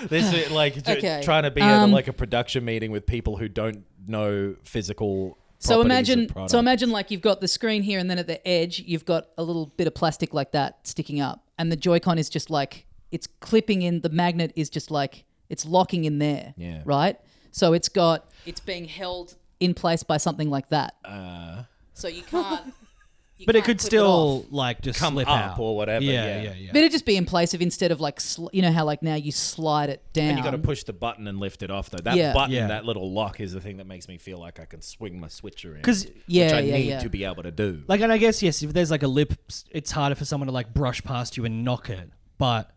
[SPEAKER 3] This is like
[SPEAKER 1] Okay.
[SPEAKER 3] trying to be at like a production meeting with people who don't know physical.
[SPEAKER 1] So
[SPEAKER 3] properties of product.
[SPEAKER 1] imagine like you've got the screen here and then at the edge you've got a little bit of plastic like that sticking up and the Joy-Con is just like it's clipping in, the magnet is just like it's locking in there.
[SPEAKER 3] Yeah.
[SPEAKER 1] Right? So it's being held in place by something like that. So you can't
[SPEAKER 2] But it
[SPEAKER 1] can't
[SPEAKER 2] could
[SPEAKER 1] clip
[SPEAKER 2] still
[SPEAKER 1] off.
[SPEAKER 2] like just
[SPEAKER 3] come
[SPEAKER 2] slip
[SPEAKER 3] up
[SPEAKER 2] out
[SPEAKER 3] or whatever.
[SPEAKER 2] Yeah.
[SPEAKER 1] But it'd just be in place if instead of like you know how like now you slide it down.
[SPEAKER 3] And you got to push the button and lift it off though. That
[SPEAKER 1] Yeah.
[SPEAKER 3] button,
[SPEAKER 2] Yeah.
[SPEAKER 3] that little lock, is the thing that makes me feel like I can swing my switcher in.
[SPEAKER 2] 'Cause-
[SPEAKER 3] which
[SPEAKER 1] Yeah,
[SPEAKER 3] I
[SPEAKER 1] yeah,
[SPEAKER 3] need
[SPEAKER 1] yeah.
[SPEAKER 3] to be able to do.
[SPEAKER 2] Like, and I guess yes, if there's like a lip, it's harder for someone to like brush past you and knock it. But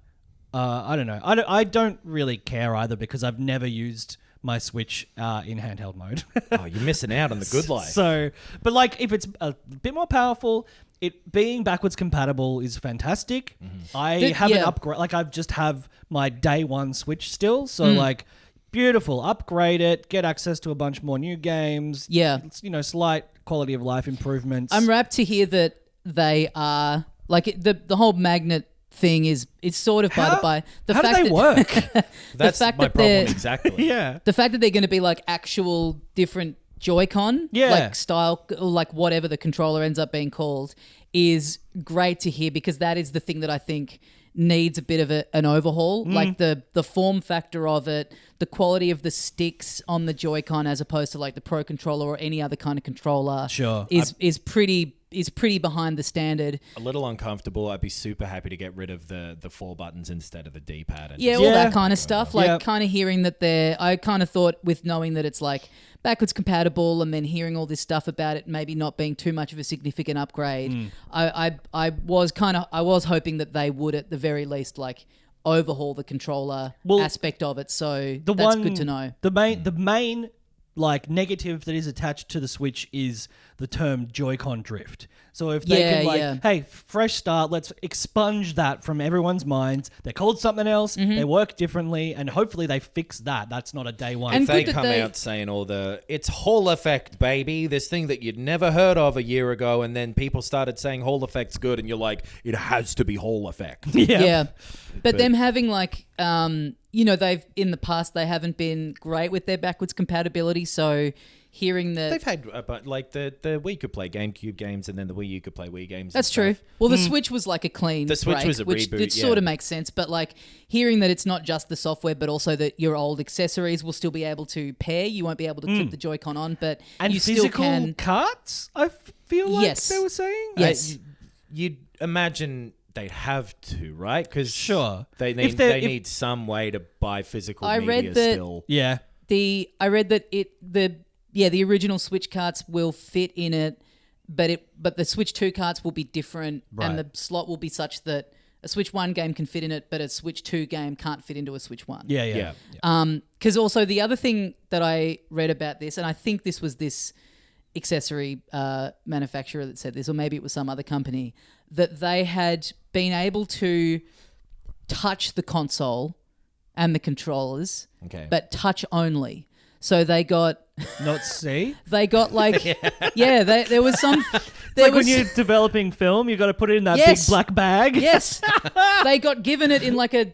[SPEAKER 2] I don't know. I don't really care either because I've never used my Switch in handheld mode.
[SPEAKER 3] Oh, you're missing out on the good life.
[SPEAKER 2] So, but like if it's a bit more powerful, it being backwards compatible is fantastic. I haven't upgrade. Like I just have my day one Switch still. So like, beautiful. Upgrade it. Get access to a bunch more new games.
[SPEAKER 1] Yeah.
[SPEAKER 2] Slight quality of life improvements.
[SPEAKER 1] I'm rapt to hear that they are like the whole magnet thing is sort of by the
[SPEAKER 2] how
[SPEAKER 1] fact
[SPEAKER 2] do they
[SPEAKER 1] that,
[SPEAKER 2] work?
[SPEAKER 3] That's
[SPEAKER 1] fact
[SPEAKER 3] my
[SPEAKER 1] that
[SPEAKER 3] problem
[SPEAKER 1] they're-
[SPEAKER 3] exactly.
[SPEAKER 2] Yeah.
[SPEAKER 1] the fact that they're going to be like actual different Joy-Con,
[SPEAKER 2] Yeah.
[SPEAKER 1] like style, or like whatever the controller ends up being called, is great to hear because that is the thing that I think needs a bit of an overhaul. Like the form factor of it, the quality of the sticks on the Joy-Con as opposed to like the Pro controller or any other kind of controller.
[SPEAKER 2] Sure.
[SPEAKER 1] is pretty behind the standard.
[SPEAKER 3] A little uncomfortable. I'd be super happy to get rid of the 4 buttons instead of the D-pad. And
[SPEAKER 1] Yeah,
[SPEAKER 3] just-
[SPEAKER 1] all
[SPEAKER 2] Yeah.
[SPEAKER 1] that kind of stuff. Like
[SPEAKER 2] Yeah.
[SPEAKER 1] kind of hearing that I kind of thought with knowing that it's like backwards compatible and then hearing all this stuff about it maybe not being too much of a significant upgrade. I was hoping that they would at the very least like overhaul the controller aspect of it. So that's good to know.
[SPEAKER 2] The main like negative that is attached to the Switch is the term Joy-Con drift. So if they can hey, fresh start, let's expunge that from everyone's minds. They're called something else. They work differently, and hopefully they fix that. That's not a day one.
[SPEAKER 3] And if they come out saying it's Hall effect, baby, this thing that you'd never heard of a year ago, and then people started saying Hall effect's good, and you're like, it has to be Hall effect.
[SPEAKER 1] Yeah. But them having they've in the past they haven't been great with their backwards compatibility. So hearing that
[SPEAKER 3] they've had the Wii could play GameCube games, and then the Wii U could play Wii games.
[SPEAKER 1] That's true. Well, the Switch was like a clean.
[SPEAKER 3] The Switch
[SPEAKER 1] break,
[SPEAKER 3] was a
[SPEAKER 1] which
[SPEAKER 3] reboot.
[SPEAKER 1] It sort of makes sense, but like hearing that it's not just the software, but also that your old accessories will still be able to pair. You won't be able to clip the Joy-Con on, but you still can.
[SPEAKER 2] Carts, I feel like they were saying.
[SPEAKER 1] Yes,
[SPEAKER 3] you'd imagine. They'd have to, right? Because they need some way to buy physical media still.
[SPEAKER 2] Yeah.
[SPEAKER 1] I read that the original Switch carts will fit in it, but the Switch 2 carts will be different, and the slot will be such that a Switch 1 game can fit in it, but a Switch 2 game can't fit into a Switch 1.
[SPEAKER 2] Yeah.
[SPEAKER 1] Because also the other thing that I read about this, and I think this was this accessory manufacturer that said this, or maybe it was some other company, that they had been able to touch the console and the controllers, but touch only. So they got
[SPEAKER 2] not see.
[SPEAKER 1] They got there was some.
[SPEAKER 2] When you're developing film, you got to put it in that big black bag.
[SPEAKER 1] Yes, they got given it in like a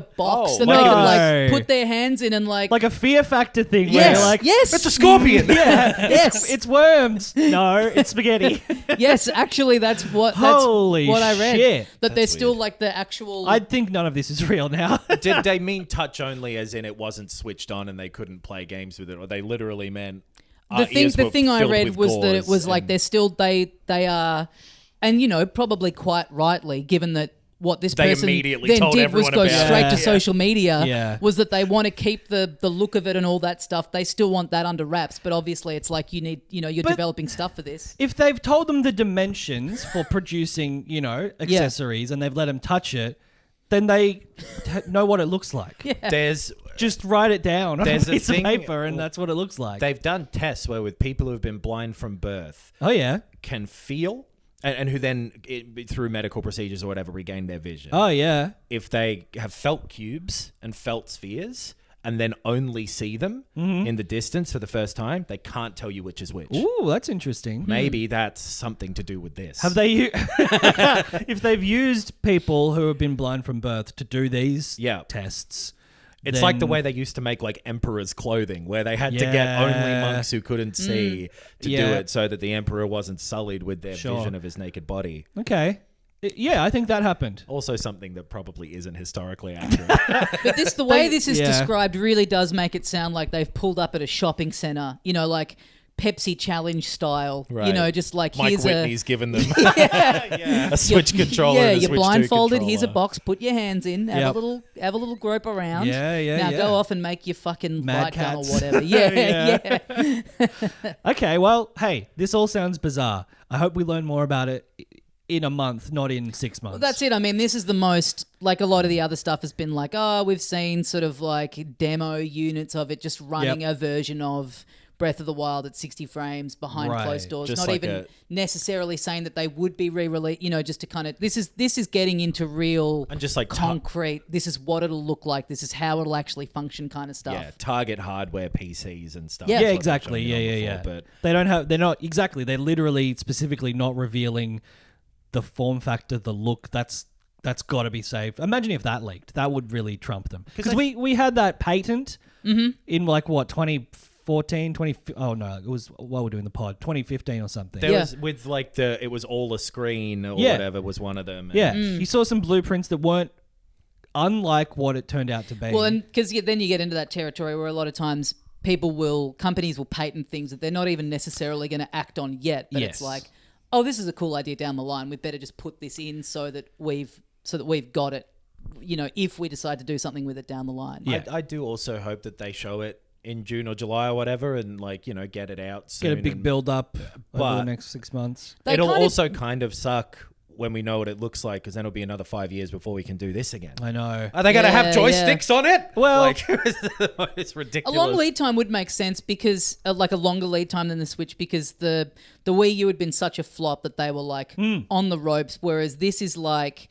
[SPEAKER 1] box that they could put their hands in and like
[SPEAKER 2] a Fear Factor thing.
[SPEAKER 1] Yes,
[SPEAKER 2] where you're like,
[SPEAKER 1] yes,
[SPEAKER 3] it's a scorpion.
[SPEAKER 1] Yes,
[SPEAKER 2] it's worms. No, it's spaghetti.
[SPEAKER 1] Yes, actually, that's what I read.
[SPEAKER 2] Shit.
[SPEAKER 1] That they're still like the actual.
[SPEAKER 2] I think none of this is real now.
[SPEAKER 3] Did they mean touch only, as in it wasn't switched on and they couldn't play games with it, or they literally meant
[SPEAKER 1] the thing I read was that it was like they're still they are, and probably quite rightly, given that what this person then did was go straight to social media, was that they want to keep the look of it and all that stuff. They still want that under wraps, but obviously it's like you need, you're developing stuff for this.
[SPEAKER 2] If they've told them the dimensions for producing, accessories, and they've let them touch it, then they know what it looks like.
[SPEAKER 1] Yeah.
[SPEAKER 3] There's
[SPEAKER 2] just write it down on a piece of paper, and that's what it looks like.
[SPEAKER 3] They've done tests where with people who have been blind from birth, can feel, and who then through medical procedures or whatever regain their vision.
[SPEAKER 2] Oh yeah.
[SPEAKER 3] If they have felt cubes and felt spheres, and then only see them in the distance for the first time, they can't tell you which is which.
[SPEAKER 2] Ooh, that's interesting.
[SPEAKER 3] Maybe that's something to do with this.
[SPEAKER 2] Have they? If they've used people who have been blind from birth to do these tests,
[SPEAKER 3] it's like the way they used to make like emperor's clothing, where they had to get only monks who couldn't see to do it, so that the emperor wasn't sullied with their vision of his naked body.
[SPEAKER 2] Okay. Yeah, I think that happened.
[SPEAKER 3] Also something that probably isn't historically accurate.
[SPEAKER 1] But the way this is described really does make it sound like they've pulled up at a shopping centre, like Pepsi challenge style, just like
[SPEAKER 3] Mike Whitney's given them a Switch controller. Yeah,
[SPEAKER 1] you're blindfolded. Here's a box. Put your hands in. Have a little grope around. Now go off and make your fucking light gun or whatever. Yeah.
[SPEAKER 2] Okay, well, hey, this all sounds bizarre. I hope we learn more about it in a month, not in 6 months.
[SPEAKER 1] Well, that's it. I mean, this is the most, like a lot of the other stuff has been like, we've seen sort of like demo units of it just running a version of Breath of the Wild at 60 frames behind closed doors.
[SPEAKER 3] Just
[SPEAKER 1] not
[SPEAKER 3] like
[SPEAKER 1] even necessarily saying that they would be re-released, just to kind of, this is getting into real
[SPEAKER 3] and just like
[SPEAKER 1] concrete, this is what it'll look like, this is how it'll actually function kind of stuff.
[SPEAKER 3] Yeah, target hardware PCs and stuff.
[SPEAKER 2] Yeah, exactly. Yeah. But they're literally specifically not revealing the form factor, the look. That's got to be saved. Imagine if that leaked. That would really trump them. Because we had that patent in like what 2014, it was while we're doing the pod 2015 or something.
[SPEAKER 3] There was with like it was all a screen or whatever was one of them.
[SPEAKER 2] You saw some blueprints that weren't unlike what it turned out to be.
[SPEAKER 1] Well, and because then you get into that territory where a lot of times companies will patent things that they're not even necessarily going to act on yet, but it's like, oh, this is a cool idea down the line. We'd better just put this in so that we've got it, if we decide to do something with it down the line.
[SPEAKER 3] Yeah. I do also hope that they show it in June or July or whatever and get it out soon.
[SPEAKER 2] Get a big build up over the next 6 months.
[SPEAKER 3] It'll also kind of suck when we know what it looks like, because then it'll be another 5 years before we can do this again.
[SPEAKER 2] I know.
[SPEAKER 3] Are they going to have joysticks on it?
[SPEAKER 2] Well,
[SPEAKER 3] like, it's ridiculous.
[SPEAKER 1] A long lead time would make sense because, like a longer lead time than the Switch, because the Wii U had been such a flop that they were like on the ropes, whereas this is like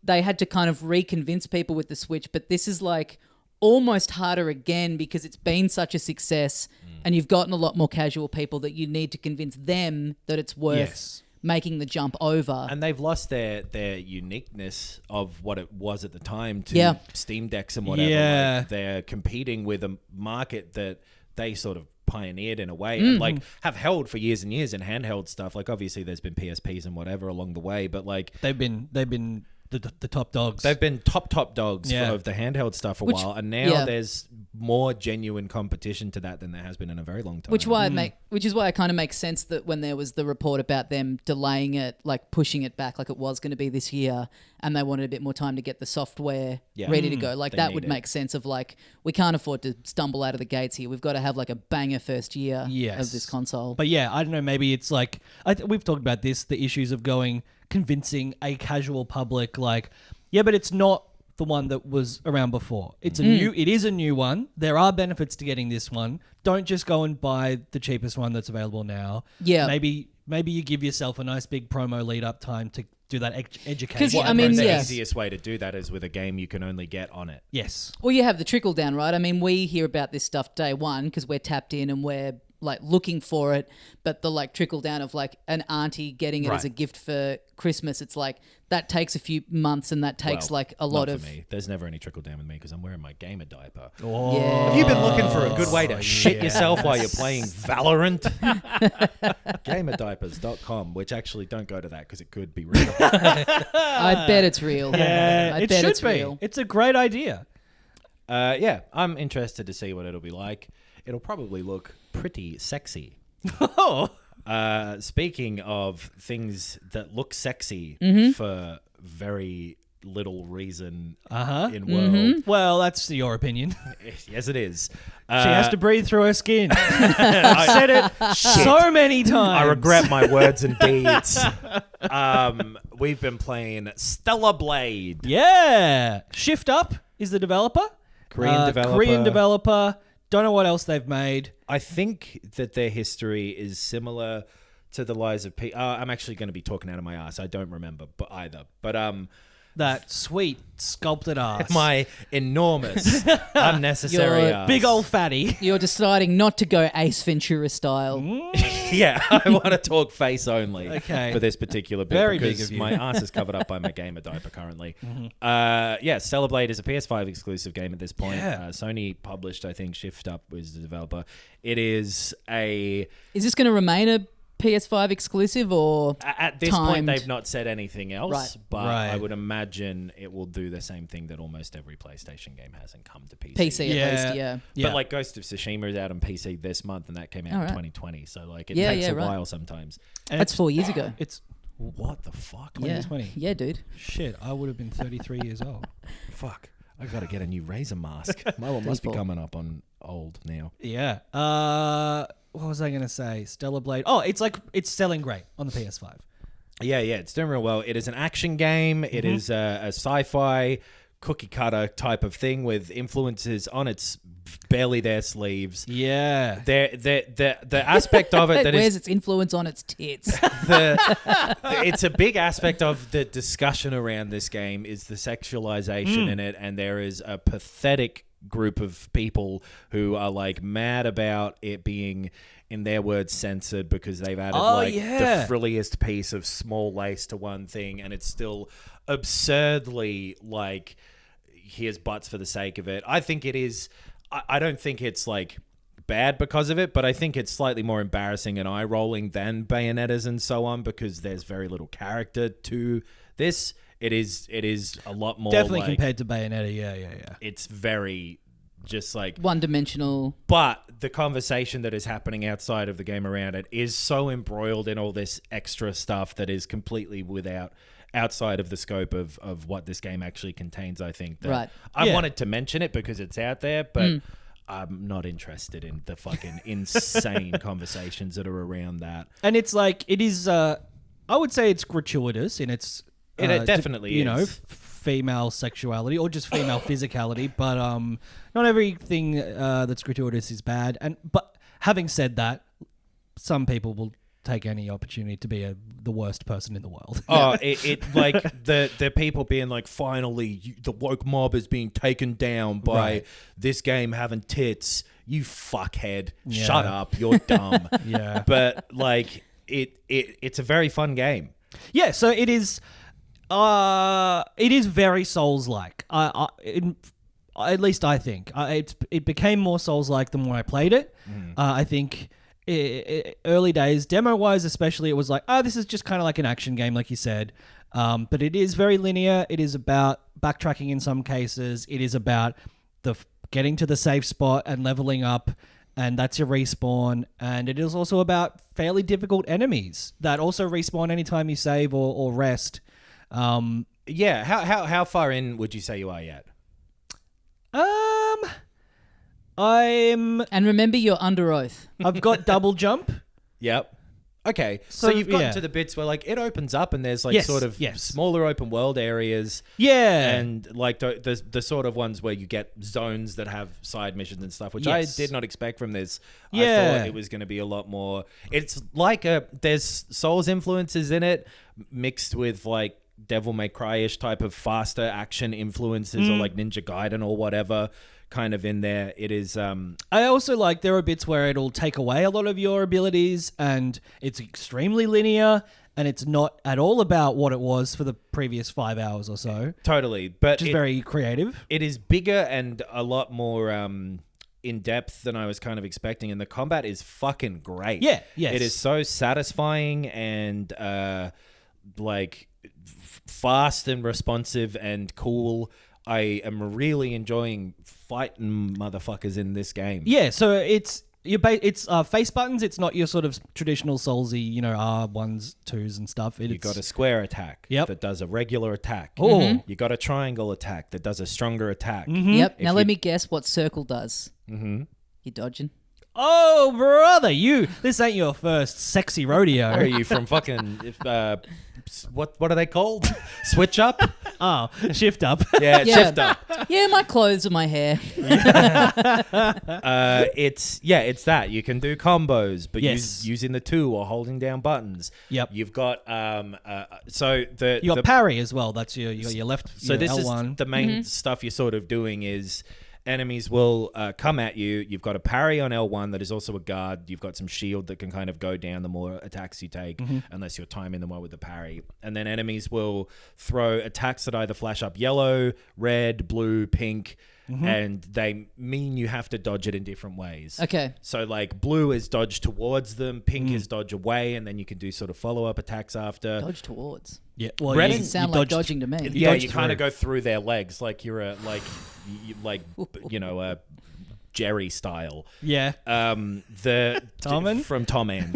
[SPEAKER 1] they had to kind of reconvince people with the Switch, but this is like almost harder again because it's been such a success and you've gotten a lot more casual people that you need to convince them that it's worth making the jump over.
[SPEAKER 3] And they've lost their uniqueness of what it was at the time to Steam Decks and whatever.
[SPEAKER 2] Yeah.
[SPEAKER 3] Like, they're competing with a market that they sort of pioneered in a way and like have held for years and years in handheld stuff. Like obviously there's been PSPs and whatever along the way, but like
[SPEAKER 2] they've been the top dogs.
[SPEAKER 3] They've been top dogs of the handheld stuff for a while, and now there's more genuine competition to that than there has been in a very long time.
[SPEAKER 1] Which is why it kind of makes sense that when there was the report about them delaying it, like pushing it back, like it was going to be this year, and they wanted a bit more time to get the software ready to go. Like that would make sense of like, we can't afford to stumble out of the gates here. We've got to have like a banger first year of this console.
[SPEAKER 2] But yeah, I don't know, maybe it's like, we've talked about this, the issues of convincing a casual public, like, but it's not the one that was around before. It's it is a new one. There are benefits to getting this one. Don't just go and buy the cheapest one that's available now. Yeah. Maybe you give yourself a nice big promo lead up time to do that education.
[SPEAKER 3] The easiest way to do that is with a game you can only get on it.
[SPEAKER 2] Yes.
[SPEAKER 1] Well, you have the trickle down, right? I mean, we hear about this stuff day one because we're tapped in and we're like looking for it, but the like trickle down of like an auntie getting it as a gift for Christmas, it's like that takes a few months and that takes like a lot of...
[SPEAKER 3] me. There's never any trickle down with me because I'm wearing my gamer diaper.
[SPEAKER 2] Oh.
[SPEAKER 1] Yeah.
[SPEAKER 3] Have you been looking for a good way to shit yourself while you're playing Valorant? Gamerdiapers.com, which actually don't go to that because it could be real.
[SPEAKER 1] I bet it's real.
[SPEAKER 2] Yeah,
[SPEAKER 1] I bet it's real.
[SPEAKER 2] It's a great idea.
[SPEAKER 3] I'm interested to see what it'll be like. It'll probably look pretty sexy. Speaking of things that look sexy for very little reason in world.
[SPEAKER 2] Well, that's your opinion.
[SPEAKER 3] Yes, it is.
[SPEAKER 2] She has to breathe through her skin. I've said it so many times.
[SPEAKER 3] I regret my words and deeds. We've been playing Stellar Blade.
[SPEAKER 2] Yeah. Shift Up is the developer. Korean developer. Don't know what else they've made.
[SPEAKER 3] I think that their history is similar to the lies of I'm actually going to be talking out of my ass. I don't remember either. But
[SPEAKER 2] that sweet sculpted ass.
[SPEAKER 3] My enormous, unnecessary ass.
[SPEAKER 2] Big old fatty.
[SPEAKER 1] You're deciding not to go Ace Ventura style.
[SPEAKER 3] Yeah, I want to talk face only for this particular bit.
[SPEAKER 2] Very
[SPEAKER 3] because
[SPEAKER 2] big of you.
[SPEAKER 3] My ass is covered up by my gamer diaper currently. Stellar Blade is a PS5 exclusive game at this point.
[SPEAKER 2] Yeah.
[SPEAKER 3] Sony published, I think Shift Up was the developer. It is a...
[SPEAKER 1] Is this going to remain a PS5 exclusive or
[SPEAKER 3] at this point they've not said anything else, but
[SPEAKER 2] Right.
[SPEAKER 3] I would imagine it will do the same thing that almost every PlayStation game has and come to PC.
[SPEAKER 1] PC at least, yeah.
[SPEAKER 3] But like Ghost of Tsushima is out on PC this month and that came out in 2020, so like it takes a while sometimes.
[SPEAKER 2] And
[SPEAKER 1] that's 4 years ago.
[SPEAKER 2] It's
[SPEAKER 3] what the fuck?
[SPEAKER 2] 2020.
[SPEAKER 1] Yeah, dude.
[SPEAKER 2] Shit, I would have been 33 years old.
[SPEAKER 3] Fuck. I got to get a new razor mask. My one must be coming up on old now.
[SPEAKER 2] Yeah. What was I going to say? Stellar Blade. Oh, it's selling great on the PS5.
[SPEAKER 3] Yeah, it's doing real well. It is an action game. It is a sci-fi cookie cutter type of thing with influences on its barely there sleeves.
[SPEAKER 2] Yeah.
[SPEAKER 3] The aspect of it that
[SPEAKER 1] where's its influence on its tits?
[SPEAKER 3] It's a big aspect of the discussion around this game is the sexualization in it, and there is a pathetic group of people who are like mad about it being, in their words, censored because they've added the frilliest piece of small lace to one thing, and it's still absurdly like here's butts for the sake of it. I think it is. I don't think it's like bad because of it, but I think it's slightly more embarrassing and eye-rolling than Bayonetta's and so on because there's very little character to this. It is a lot more
[SPEAKER 2] definitely
[SPEAKER 3] like,
[SPEAKER 2] compared to Bayonetta. Yeah.
[SPEAKER 3] It's very just like
[SPEAKER 1] one-dimensional.
[SPEAKER 3] But the conversation that is happening outside of the game around it is so embroiled in all this extra stuff that is completely outside of the scope of what this game actually contains. I think that I wanted to mention it because it's out there, but I'm not interested in the fucking insane conversations that are around that.
[SPEAKER 2] And it's like it is I would say it's gratuitous in its.
[SPEAKER 3] It definitely is.
[SPEAKER 2] Female sexuality or just female physicality, but not everything that's gratuitous is bad. But having said that, some people will take any opportunity to be the worst person in the world.
[SPEAKER 3] Oh, it like the people being like, finally, the woke mob is being taken down by this game having tits. You fuckhead!
[SPEAKER 2] Yeah.
[SPEAKER 3] Shut up! You're dumb.
[SPEAKER 2] Yeah,
[SPEAKER 3] but like it's a very fun game.
[SPEAKER 2] Yeah, so it is. It is very Souls-like. At least I think it became more Souls-like the more I played it. I think early days, demo-wise especially, it was like, this is just kind of like an action game, like you said. But it is very linear. It is about backtracking in some cases. It is about getting to the safe spot and leveling up, and that's your respawn. And it is also about fairly difficult enemies that also respawn anytime you save or rest.
[SPEAKER 3] Yeah. How far in would you say you are yet?
[SPEAKER 2] And
[SPEAKER 1] remember, you're under oath.
[SPEAKER 2] I've got double jump.
[SPEAKER 3] Yep. Okay. So you've gotten
[SPEAKER 2] yeah.
[SPEAKER 3] to the bits where like it opens up and there's like smaller open world areas.
[SPEAKER 2] Yeah.
[SPEAKER 3] And like the sort of ones where you get zones that have side missions and stuff, which I did not expect from this.
[SPEAKER 2] Yeah.
[SPEAKER 3] I thought it was going to be a lot more. It's like there's Souls influences in it mixed with like Devil May Cry-ish type of faster action influences or like Ninja Gaiden or whatever kind of in there. It is
[SPEAKER 2] I also like there are bits where it'll take away a lot of your abilities and it's extremely linear and it's not at all about what it was for the previous 5 hours or so.
[SPEAKER 3] Totally. But
[SPEAKER 2] which is very creative.
[SPEAKER 3] It is bigger and a lot more in depth than I was kind of expecting, and the combat is fucking great.
[SPEAKER 2] Yeah, yes.
[SPEAKER 3] It is so satisfying and like fast and responsive and cool. I am really enjoying fighting motherfuckers in this game.
[SPEAKER 2] Yeah, so it's face buttons. It's not your sort of traditional Soulsy, R1s, 2s and stuff.
[SPEAKER 3] You got a square attack that does a regular attack.
[SPEAKER 2] Oh.
[SPEAKER 3] You got a triangle attack that does a stronger attack.
[SPEAKER 1] Yep. Now let me guess what circle does. You're dodging.
[SPEAKER 2] Oh, brother, this ain't your first sexy rodeo.
[SPEAKER 3] Where are you from? Fucking what are they called? Switch up?
[SPEAKER 2] Oh, shift up.
[SPEAKER 3] Yeah, shift up.
[SPEAKER 1] Yeah, my clothes and my hair.
[SPEAKER 3] It's that. You can do combos, but using the 2 or holding down buttons.
[SPEAKER 2] Yep.
[SPEAKER 3] You've got
[SPEAKER 2] you got parry as well. That's your left.
[SPEAKER 3] So this
[SPEAKER 2] L1.
[SPEAKER 3] is the main stuff you're sort of doing is enemies will come at you. You've got a parry on L1 that is also a guard. You've got some shield that can kind of go down the more attacks you take, unless you're timing them well with the parry. And then enemies will throw attacks that either flash up yellow, red, blue, pink, and they mean you have to dodge it in different ways.
[SPEAKER 1] Okay.
[SPEAKER 3] So like blue is dodge towards them, pink is dodge away, and then you can do sort of follow-up attacks after.
[SPEAKER 1] Dodge towards.
[SPEAKER 2] Yeah, well,
[SPEAKER 1] Red doesn't sound like dodging to me.
[SPEAKER 3] Yeah, you kind of go through their legs like you're a Jerry style.
[SPEAKER 2] Yeah.
[SPEAKER 3] The
[SPEAKER 2] Tommen?
[SPEAKER 3] from Tommen.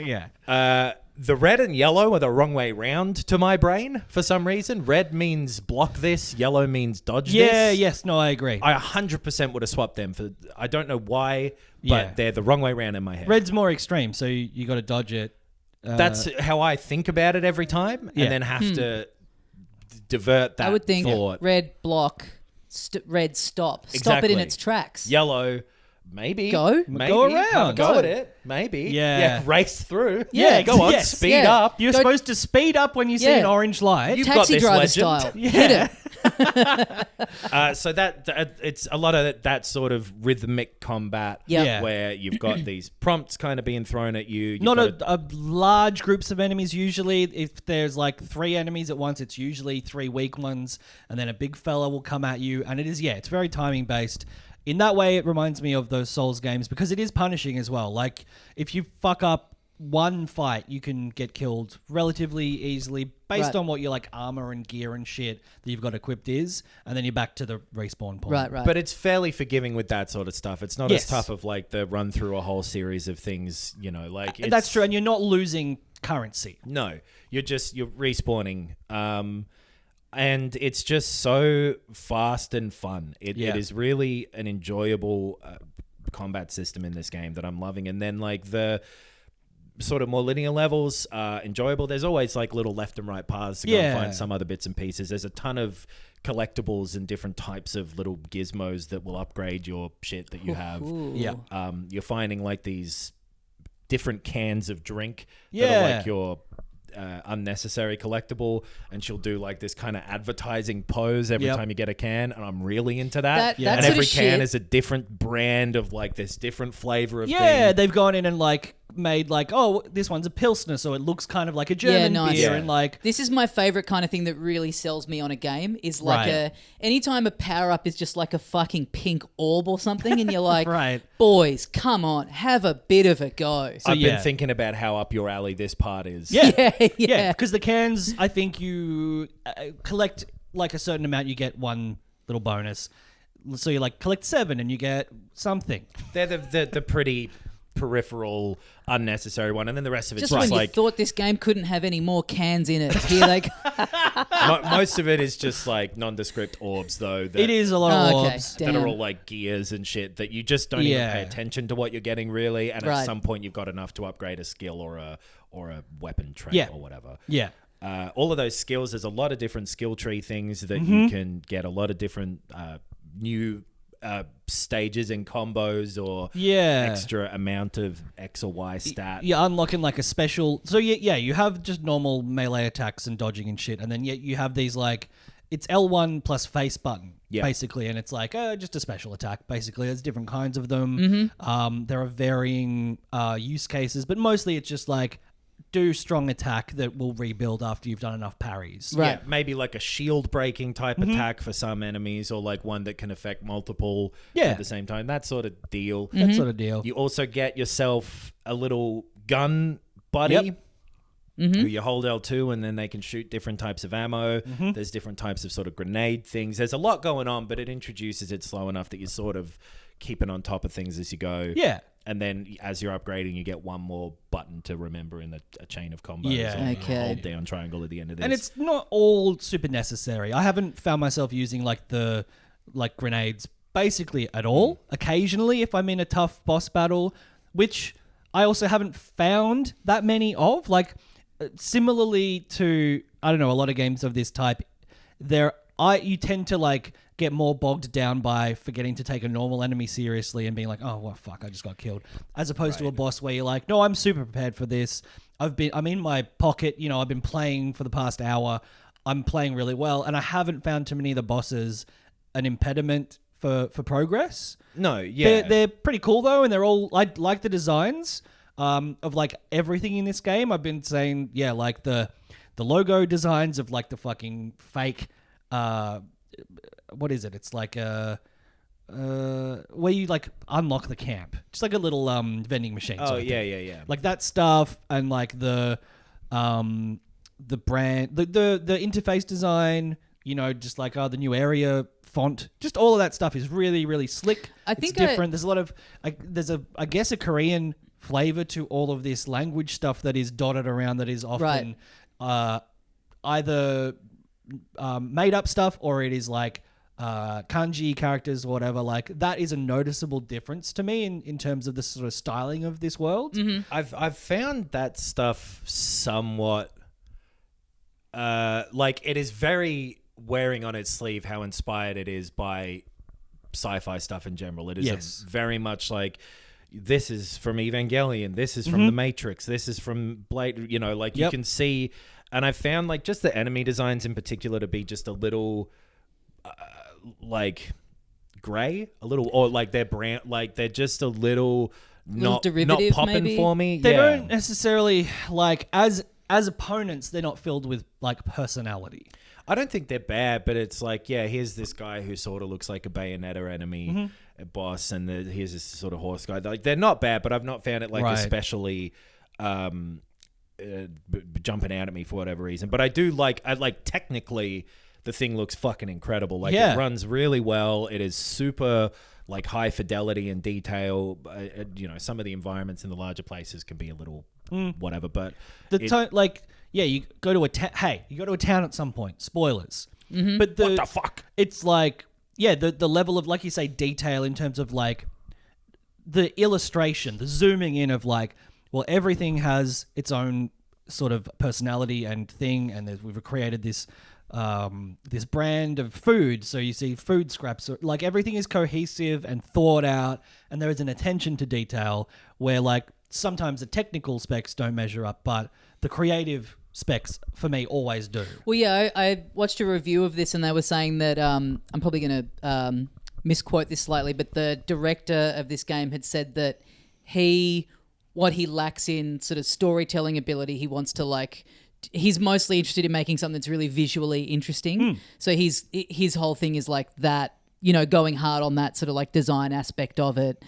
[SPEAKER 2] Yeah.
[SPEAKER 3] The red and yellow are the wrong way round to my brain for some reason. Red means block this, yellow means dodge this.
[SPEAKER 2] Yeah, yes, no, I agree.
[SPEAKER 3] I 100% would have swapped them for. I don't know why, but they're the wrong way round in my head.
[SPEAKER 2] Red's more extreme, so you got to dodge it.
[SPEAKER 3] That's how I think about it every time, and then have to divert that.
[SPEAKER 1] I would think
[SPEAKER 3] thought.
[SPEAKER 1] red block, red stop. Stop it in its tracks.
[SPEAKER 3] Yellow, maybe.
[SPEAKER 1] Go
[SPEAKER 2] around.
[SPEAKER 3] Go at it. Maybe.
[SPEAKER 2] Yeah.
[SPEAKER 3] Race through.
[SPEAKER 1] Yeah,
[SPEAKER 3] go on.
[SPEAKER 2] Yes.
[SPEAKER 3] Speed up.
[SPEAKER 2] You're supposed to speed up when you see an orange light.
[SPEAKER 3] You've
[SPEAKER 1] Taxi
[SPEAKER 3] got this,
[SPEAKER 1] driver
[SPEAKER 3] legend.
[SPEAKER 1] style. Hit it.
[SPEAKER 3] So that it's a lot of that sort of rhythmic combat where you've got these prompts kind of being thrown at you.
[SPEAKER 2] Not a large groups of enemies usually. If there's like 3 enemies at once, it's usually 3 weak ones, and then a big fella will come at you. And it is it's very timing based. In that way, it reminds me of those Souls games because it is punishing as well. Like if you fuck up one fight, you can get killed relatively easily based on what your like armor and gear and shit that you've got equipped is, and then you're back to the respawn point.
[SPEAKER 1] Right.
[SPEAKER 3] But it's fairly forgiving with that sort of stuff. It's not as tough of like the run through a whole series of things, like
[SPEAKER 2] that's true, and you're not losing currency.
[SPEAKER 3] No, you're respawning. And it's just so fast and fun. It is really an enjoyable combat system in this game that I'm loving. And then like sort of more linear levels are enjoyable. There's always like little left and right paths to go and find some other bits and pieces. There's a ton of collectibles and different types of little gizmos that will upgrade your shit that you have. You're finding like these different cans of drink that are like your unnecessary collectible, and she'll do like this kind of advertising pose every time you get a can, and I'm really into that. And every can is a different brand of like this different flavor of thing.
[SPEAKER 2] They've gone in and like made like, oh, this one's a Pilsner, so it looks kind of like a German beer. And like,
[SPEAKER 1] this is my favorite kind of thing that really sells me on a game is like anytime a power up is just like a fucking pink orb or something, and you're like, boys, come on, have a bit of a go.
[SPEAKER 3] I've been thinking about how up your alley this part is.
[SPEAKER 2] Because the cans, I think you collect like a certain amount, you get one little bonus. So you like collect 7 and you get something.
[SPEAKER 3] They're the pretty peripheral, unnecessary one, and then the rest of it's
[SPEAKER 1] just when
[SPEAKER 3] like
[SPEAKER 1] you thought this game couldn't have any more cans in it. Here they go.
[SPEAKER 3] Most of it is just like nondescript orbs, though.
[SPEAKER 2] It is a lot of orbs
[SPEAKER 3] that are all like gears and shit that you just don't even pay attention to what you're getting really, and at some point you've got enough to upgrade a skill or a weapon trait or whatever. All of those skills, there's a lot of different skill tree things that you can get, a lot of different new stages and combos or extra amount of X or Y stat.
[SPEAKER 2] You're unlocking like a special. So you have just normal melee attacks and dodging and shit, and then you have these like, it's L1 plus face button basically, and it's like just a special attack basically. There's different kinds of them. There are varying use cases, but mostly it's just like, do strong attack that will rebuild after you've done enough parries.
[SPEAKER 3] Yeah, maybe like a shield breaking type attack for some enemies, or like one that can affect multiple at the same time. That sort of deal. You also get yourself a little gun buddy who you hold L2 and then they can shoot different types of ammo. There's different types of sort of grenade things. There's a lot going on, but it introduces it slow enough that you're sort of keeping on top of things as you go. And then as you're upgrading, you get one more button to remember in a chain of combos. Hold down triangle at the end of this.
[SPEAKER 2] And it's not all super necessary. I haven't found myself using like the grenades basically at all. Occasionally, if I'm in a tough boss battle, which I also haven't found that many of. Like similarly to, I don't know, a lot of games of this type, you tend to like get more bogged down by forgetting to take a normal enemy seriously and being like, oh, well, fuck, I just got killed. As opposed to a boss where you're like, no, I'm super prepared for this. I'm in my pocket. You know, I've been playing for the past hour. I'm playing really well. And I haven't found too many of the bosses an impediment for progress.
[SPEAKER 3] No, yeah.
[SPEAKER 2] They're pretty cool though. And they're all, I like the designs of like everything in this game. I've been saying, like the logo designs of like the fucking fake, what is it? It's like where you like unlock the camp, just like a little vending machine.
[SPEAKER 3] Oh yeah.
[SPEAKER 2] Like that stuff, and like the brand, the interface design. You know, just like the new area font. Just all of that stuff is really, really slick.
[SPEAKER 1] I think
[SPEAKER 2] it's different. There's a lot of I guess a Korean flavor to all of this language stuff that is dotted around. That is often either made up stuff, or it is like kanji characters or whatever. Like that is a noticeable difference to me in terms of the sort of styling of this world.
[SPEAKER 3] I've found that stuff somewhat like it is very wearing on its sleeve how inspired it is by sci-fi stuff in general. It is very much like, this is from Evangelion, this is from The Matrix, this is from Blade, you know, like you can see. And I found like just the enemy designs in particular to be just a little like gray, a little, or like their brand, like they're just a little not popping maybe? For me.
[SPEAKER 2] They don't necessarily like as opponents. They're not filled with like personality.
[SPEAKER 3] I don't think they're bad, but it's like, here's this guy who sort of looks like a Bayonetta enemy boss, and here's this sort of horse guy. Like they're not bad, but I've not found it like especially jumping out at me for whatever reason. But I like technically the thing looks fucking incredible. Like it runs really well. It is super like high fidelity and detail. You know, some of the environments in the larger places can be a little whatever, but you go to a you go to a town at some point. Spoilers. But what the fuck?
[SPEAKER 2] It's like the level of, like you say, detail in terms of like the illustration, the zooming in of like well, everything has its own sort of personality and thing, and we've created this this brand of food. So you see food scraps, like everything is cohesive and thought out, and there is an attention to detail where like sometimes the technical specs don't measure up, but the creative specs for me always do.
[SPEAKER 1] Well, yeah, I watched a review of this and they were saying that I'm probably going to misquote this slightly, but the director of this game had said that what he lacks in sort of storytelling ability, he wants to like, he's mostly interested in making something that's really visually interesting. So his whole thing is like that, you know, going hard on that sort of like design aspect of it.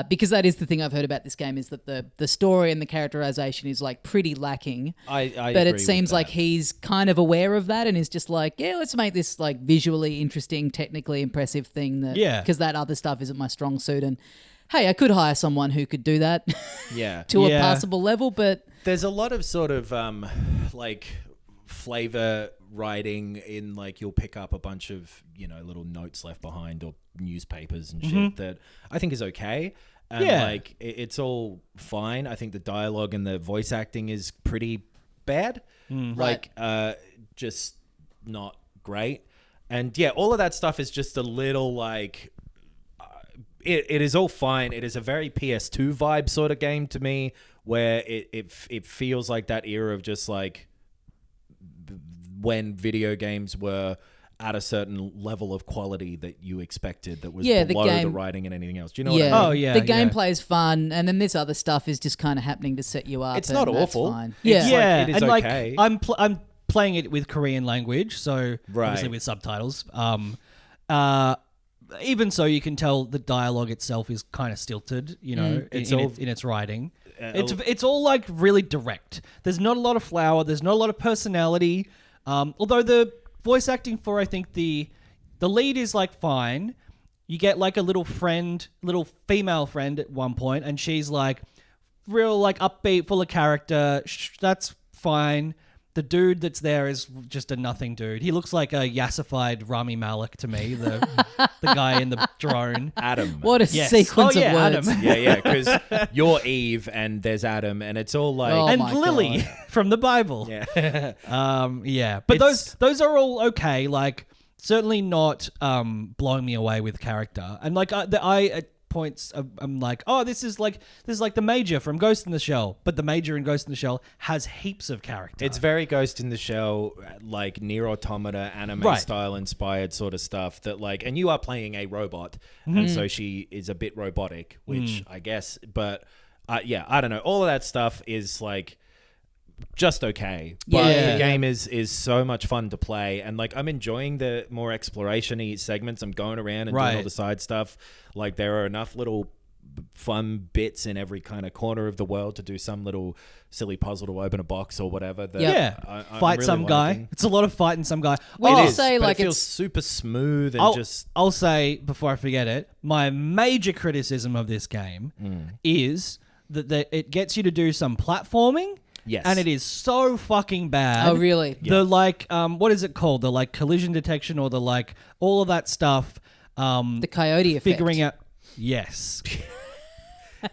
[SPEAKER 1] Because that is the thing I've heard about this game is that the story and the characterization is like pretty lacking.
[SPEAKER 3] I
[SPEAKER 1] but
[SPEAKER 3] agree
[SPEAKER 1] it seems
[SPEAKER 3] with that.
[SPEAKER 1] like he's kind of aware of that and is just like, yeah, let's make this like visually interesting, technically impressive thing that, because that other stuff isn't my strong suit. And hey, I could hire someone who could do that to a passable level, but
[SPEAKER 3] there's a lot of sort of like flavor writing in, like you'll pick up a bunch of, you know, little notes left behind or newspapers and shit that I think is okay. And like it's all fine. I think the dialogue and the voice acting is pretty bad. Like just not great. And yeah, all of that stuff is just a little like it is all fine. It is a very PS2 vibe sort of game to me, where it feels like that era of just like when video games were at a certain level of quality that you expected, that was below the writing and anything else. Do you know what I mean?
[SPEAKER 2] Oh, yeah.
[SPEAKER 1] The gameplay is fun, and then this other stuff is just kind of happening to set you up.
[SPEAKER 3] It's not awful.
[SPEAKER 1] Fine.
[SPEAKER 3] It's
[SPEAKER 1] Yeah.
[SPEAKER 3] like, it is
[SPEAKER 2] and
[SPEAKER 3] okay.
[SPEAKER 2] like I'm playing it with Korean language, so obviously with subtitles. Even so, you can tell the dialogue itself is kind of stilted, you know, in its writing. It's all like really direct. There's not a lot of flower. There's not a lot of personality. Although the voice acting for, I think the lead is like fine. You get like a little female friend at one point, and she's like real like upbeat, full of character. That's fine. The dude that's there is just a nothing dude. He looks like a yassified Rami Malek to me, the guy in the drone.
[SPEAKER 3] Adam.
[SPEAKER 1] What a sequence of words.
[SPEAKER 3] Adam. Yeah, because you're Eve and there's Adam, and it's all like...
[SPEAKER 2] and Lily from the Bible.
[SPEAKER 3] Yeah.
[SPEAKER 2] But those are all okay. Like, certainly not blowing me away with character. And like, at points I'm like, oh, this is like the Major from Ghost in the Shell, but the Major in Ghost in the Shell has heaps of character.
[SPEAKER 3] It's very Ghost in the Shell, like Nier Automata anime style inspired sort of stuff that like, and you are playing a robot, and so she is a bit robotic, which I guess, but yeah, I don't know, all of that stuff is like just okay, but the game is so much fun to play, and like I'm enjoying the more exploration-y segments. I'm going around and doing all the side stuff. Like there are enough little fun bits in every kind of corner of the world to do some little silly puzzle to open a box or whatever. That I'm
[SPEAKER 2] fight
[SPEAKER 3] really
[SPEAKER 2] some
[SPEAKER 3] liking.
[SPEAKER 2] guy. It's a lot of fighting some guy.
[SPEAKER 1] Say
[SPEAKER 3] but
[SPEAKER 1] like
[SPEAKER 3] it feels
[SPEAKER 1] it's
[SPEAKER 3] super smooth and
[SPEAKER 2] I'll say before I forget it, my major criticism of this game is that it gets you to do some platforming.
[SPEAKER 3] Yes.
[SPEAKER 2] And it is so fucking bad.
[SPEAKER 1] Oh, really?
[SPEAKER 2] The like, what is it called? The like collision detection or the like, all of that stuff.
[SPEAKER 1] The coyote effect.
[SPEAKER 2] Figuring out, yes.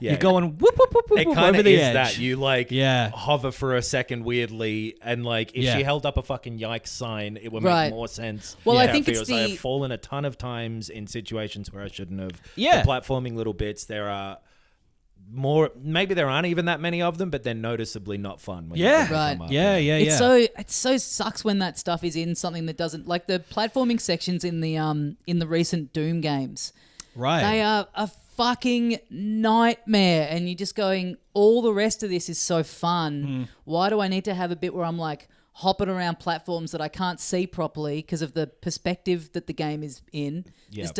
[SPEAKER 3] Yeah.
[SPEAKER 2] You're going whoop, whoop, whoop, whoop,
[SPEAKER 3] It
[SPEAKER 2] whoop
[SPEAKER 3] kind
[SPEAKER 2] over
[SPEAKER 3] of
[SPEAKER 2] the
[SPEAKER 3] is
[SPEAKER 2] edge.
[SPEAKER 3] that. You like hover for a second weirdly, and like if she held up a fucking yikes sign, it would make more sense.
[SPEAKER 1] Well,
[SPEAKER 3] Yeah,
[SPEAKER 1] I think
[SPEAKER 3] it
[SPEAKER 1] it's
[SPEAKER 3] feels. I have fallen a ton of times in situations where I shouldn't have.
[SPEAKER 2] Yeah.
[SPEAKER 3] The platforming little bits, there are more, maybe there aren't even that many of them, but they're noticeably not fun when
[SPEAKER 2] Yeah.
[SPEAKER 3] they come up.
[SPEAKER 1] It so sucks when that stuff is in something that doesn't, like the platforming sections in the recent Doom games.
[SPEAKER 2] Right.
[SPEAKER 1] They are a fucking nightmare, and you're just going, all the rest of this is so fun. Why do I need to have a bit where I'm like hopping around platforms that I can't see properly because of the perspective that the game is in? This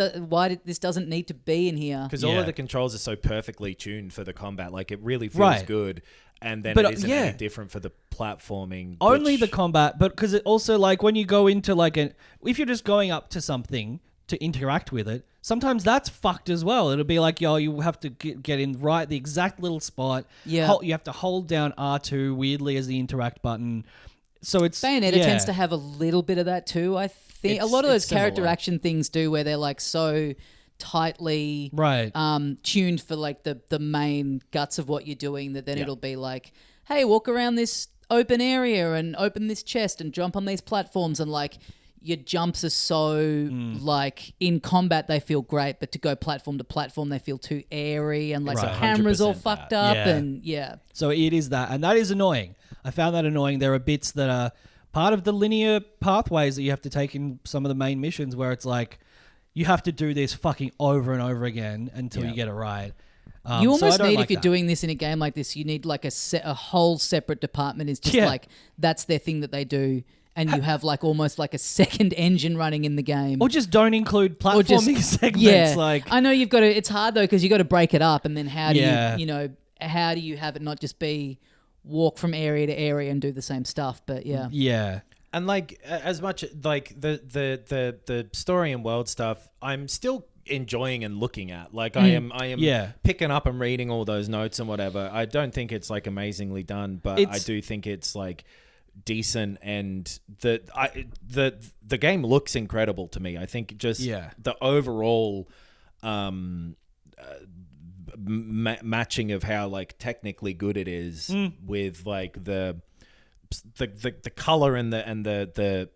[SPEAKER 1] doesn't need to be in here.
[SPEAKER 3] Because all of the controls are so perfectly tuned for the combat. Like it really feels good. And then it isn't any different for the platforming.
[SPEAKER 2] Only the combat, but because it also like when you go into like if you're just going up to something to interact with it, sometimes that's fucked as well. It'll be like, you have to get in the exact little spot. Yeah. You have to hold down R2 weirdly as the interact button. So it's
[SPEAKER 1] Bayonetta tends to have a little bit of that too. I think a lot of those character action things do, where they're like so tightly
[SPEAKER 2] Right.
[SPEAKER 1] tuned for like the main guts of what you're doing, that then it'll be like, hey, walk around this open area and open this chest and jump on these platforms, and like your jumps are so like in combat they feel great, but to go platform to platform they feel too airy, and like the camera's all fucked up. And
[SPEAKER 2] so it is that, and that is annoying. I found that annoying. There are bits that are part of the linear pathways that you have to take in some of the main missions where it's like you have to do this fucking over and over again until you get it right.
[SPEAKER 1] You almost need, if you're doing this in a game like this, you need like a whole separate department is just like that's their thing that they do, and you have like almost like a second engine running in the game.
[SPEAKER 2] Or just don't include platforming segments.
[SPEAKER 1] Yeah,
[SPEAKER 2] like
[SPEAKER 1] I know you've got to. It's hard though because you got to break it up, and then how do how do you have it not just be walk from area to area and do the same stuff? But
[SPEAKER 2] yeah.
[SPEAKER 3] And like as much like the story and world stuff, I'm still enjoying and looking at. Like I am picking up and reading all those notes and whatever. I don't think it's like amazingly done, but I do think it's like decent, and the game looks incredible to me. I think just the overall matching of how like technically good it is with like the color and the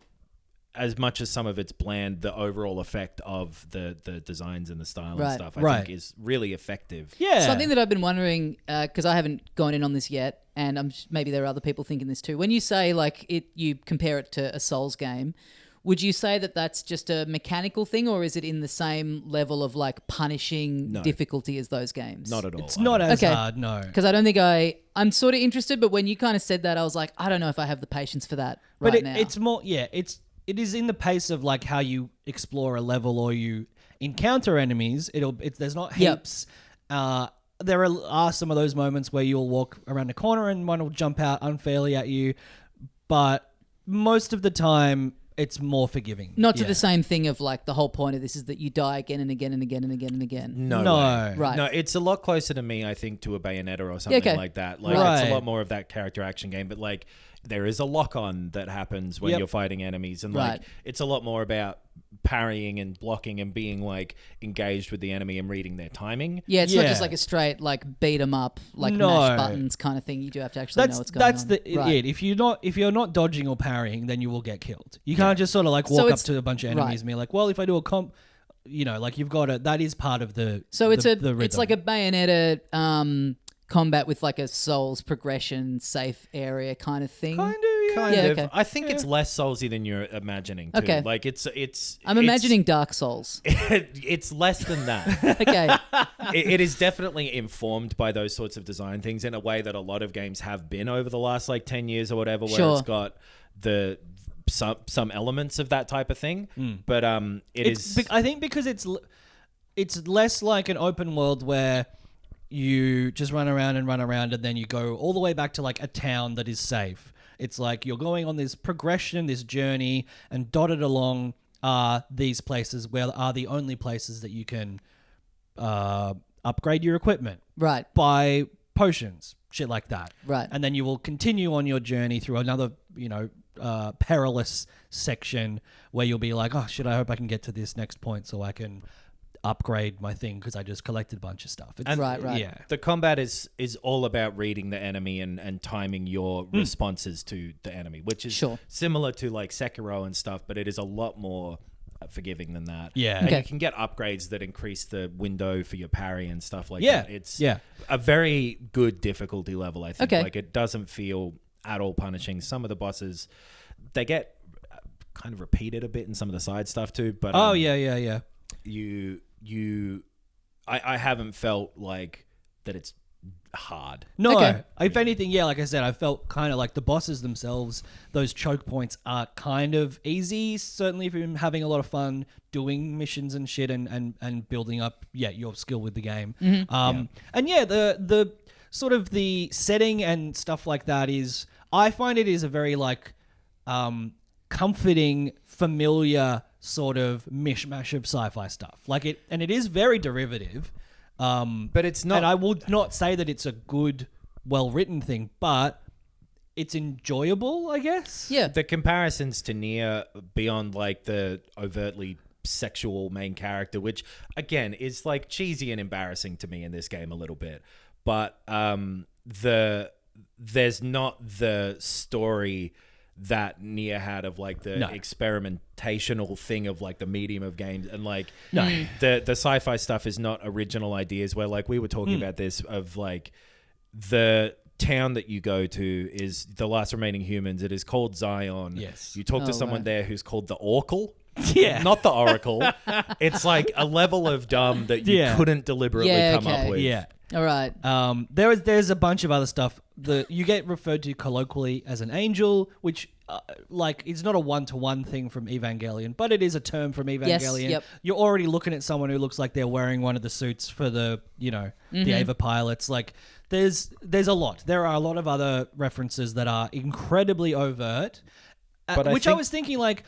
[SPEAKER 3] as much as some of it's bland, the overall effect of the designs and the style and stuff, I think is really effective.
[SPEAKER 2] Yeah.
[SPEAKER 1] Something that I've been wondering, because I haven't gone in on this yet, and maybe there are other people thinking this too. When you say like you compare it to a Souls game, would you say that that's just a mechanical thing, or is it in the same level of like punishing difficulty as those games?
[SPEAKER 3] Not at all.
[SPEAKER 2] It's not as hard, no.
[SPEAKER 1] Because I don't think I'm sort of interested, but when you kind of said that, I was like, I don't know if I have the patience for that now.
[SPEAKER 2] It's more, it is in the pace of like how you explore a level or you encounter enemies. There's not heaps. There are some of those moments where you'll walk around a corner and one will jump out unfairly at you, but most of the time it's more forgiving.
[SPEAKER 1] Not to the same thing of like the whole point of this is that you die again and again and again and again and again.
[SPEAKER 3] No.
[SPEAKER 1] Right.
[SPEAKER 3] No, it's a lot closer to me, I think, to a Bayonetta or something like that. Like it's a lot more of that character action game, but like there is a lock-on that happens when you're fighting enemies, and like it's a lot more about parrying and blocking and being like engaged with the enemy and reading their timing.
[SPEAKER 1] Yeah, it's not just like a straight like beat 'em up, like mash buttons kind of thing. You do have to actually know what's going on.
[SPEAKER 2] That's it. If you're not dodging or parrying, then you will get killed. You can't just sort of like walk up to a bunch of enemies and be like, well, if I do a comp, like you've got to. That is part of the.
[SPEAKER 1] So it's
[SPEAKER 2] the
[SPEAKER 1] it's like a Bayonetta combat with like a Souls progression safe area kind of thing.
[SPEAKER 3] Kind of. Okay. I think it's less Soulsy than you're imagining too. Okay. Like it's
[SPEAKER 1] I'm imagining Dark Souls.
[SPEAKER 3] It's less than that.
[SPEAKER 1] Okay.
[SPEAKER 3] It is definitely informed by those sorts of design things in a way that a lot of games have been over the last like 10 years or whatever, where it's got some elements of that type of thing. But
[SPEAKER 2] I think because it's less like an open world where you just run around and then you go all the way back to like a town that is safe. It's like you're going on this progression, this journey, and dotted along are these places where are the only places that you can upgrade your equipment.
[SPEAKER 1] Right.
[SPEAKER 2] Buy potions, shit like that.
[SPEAKER 1] Right.
[SPEAKER 2] And then you will continue on your journey through another, perilous section where you'll be like, oh shit, I hope I can get to this next point so I can upgrade my thing because I just collected a bunch of stuff.
[SPEAKER 1] Right.
[SPEAKER 2] Yeah.
[SPEAKER 3] The combat is all about reading the enemy and timing your responses to the enemy, which is similar to like Sekiro and stuff, but it is a lot more forgiving than that.
[SPEAKER 2] Yeah.
[SPEAKER 3] And you can get upgrades that increase the window for your parry and stuff like that. It's a very good difficulty level, I think. Like it doesn't feel at all punishing. Some of the bosses, they get kind of repeated a bit in some of the side stuff too, but I haven't felt like that it's hard.
[SPEAKER 2] No. If anything, like I said, I felt kind of like the bosses themselves, those choke points are kind of easy. Certainly if you're having a lot of fun doing missions and shit and building up your skill with the game. And the sort of the setting and stuff like that is, I find it is a very like comforting, familiar sort of mishmash of sci-fi stuff. Like it, and it is very derivative.
[SPEAKER 3] But it's not.
[SPEAKER 2] And I would not say that it's a good, well-written thing, but it's enjoyable, I guess.
[SPEAKER 1] Yeah.
[SPEAKER 3] The comparisons to Nier, beyond like the overtly sexual main character, which again is like cheesy and embarrassing to me in this game a little bit. But there's not the story that Nier had of like the experimentational thing of like the medium of games, and like the sci-fi stuff is not original ideas, where like we were talking about this of like the town that you go to is the last remaining humans. It is called Zion.
[SPEAKER 2] Yes.
[SPEAKER 3] You talk to someone there who's called the Oracle.
[SPEAKER 2] Yeah.
[SPEAKER 3] Not the Oracle. It's like a level of dumb that you couldn't deliberately come up with.
[SPEAKER 2] Yeah.
[SPEAKER 1] All right.
[SPEAKER 2] There's a bunch of other stuff. You get referred to colloquially as an angel, which like it's not a one-to-one thing from Evangelion, but it is a term from Evangelion.
[SPEAKER 1] Yes, yep.
[SPEAKER 2] You're already looking at someone who looks like they're wearing one of the suits for the the Ava pilots. Like there's a lot. There are a lot of other references that are incredibly overt, but I was thinking like.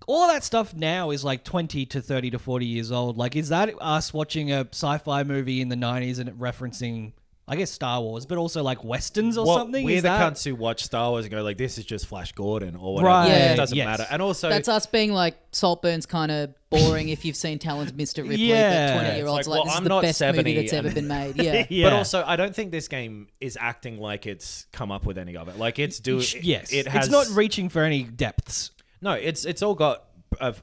[SPEAKER 2] All of that stuff now is like 20 to 30 to 40 years old. Like, is that us watching a sci-fi movie in the 90s and it referencing, I guess, Star Wars, but also like Westerns or something?
[SPEAKER 3] We're the cunts who watch Star Wars and go like, this is just Flash Gordon or whatever.
[SPEAKER 2] Right.
[SPEAKER 3] Yeah, it doesn't matter. And also...
[SPEAKER 1] That's us being like, Saltburn's kind of boring if you've seen Talon's Mr. Ripley, but 20-year-olds like, this is the best movie that's ever been made. Yeah.
[SPEAKER 3] But also, I don't think this game is acting like it's come up with any of it. Like, it's doing...
[SPEAKER 2] Yes.
[SPEAKER 3] It has,
[SPEAKER 2] it's not reaching for any depths.
[SPEAKER 3] No, it's all got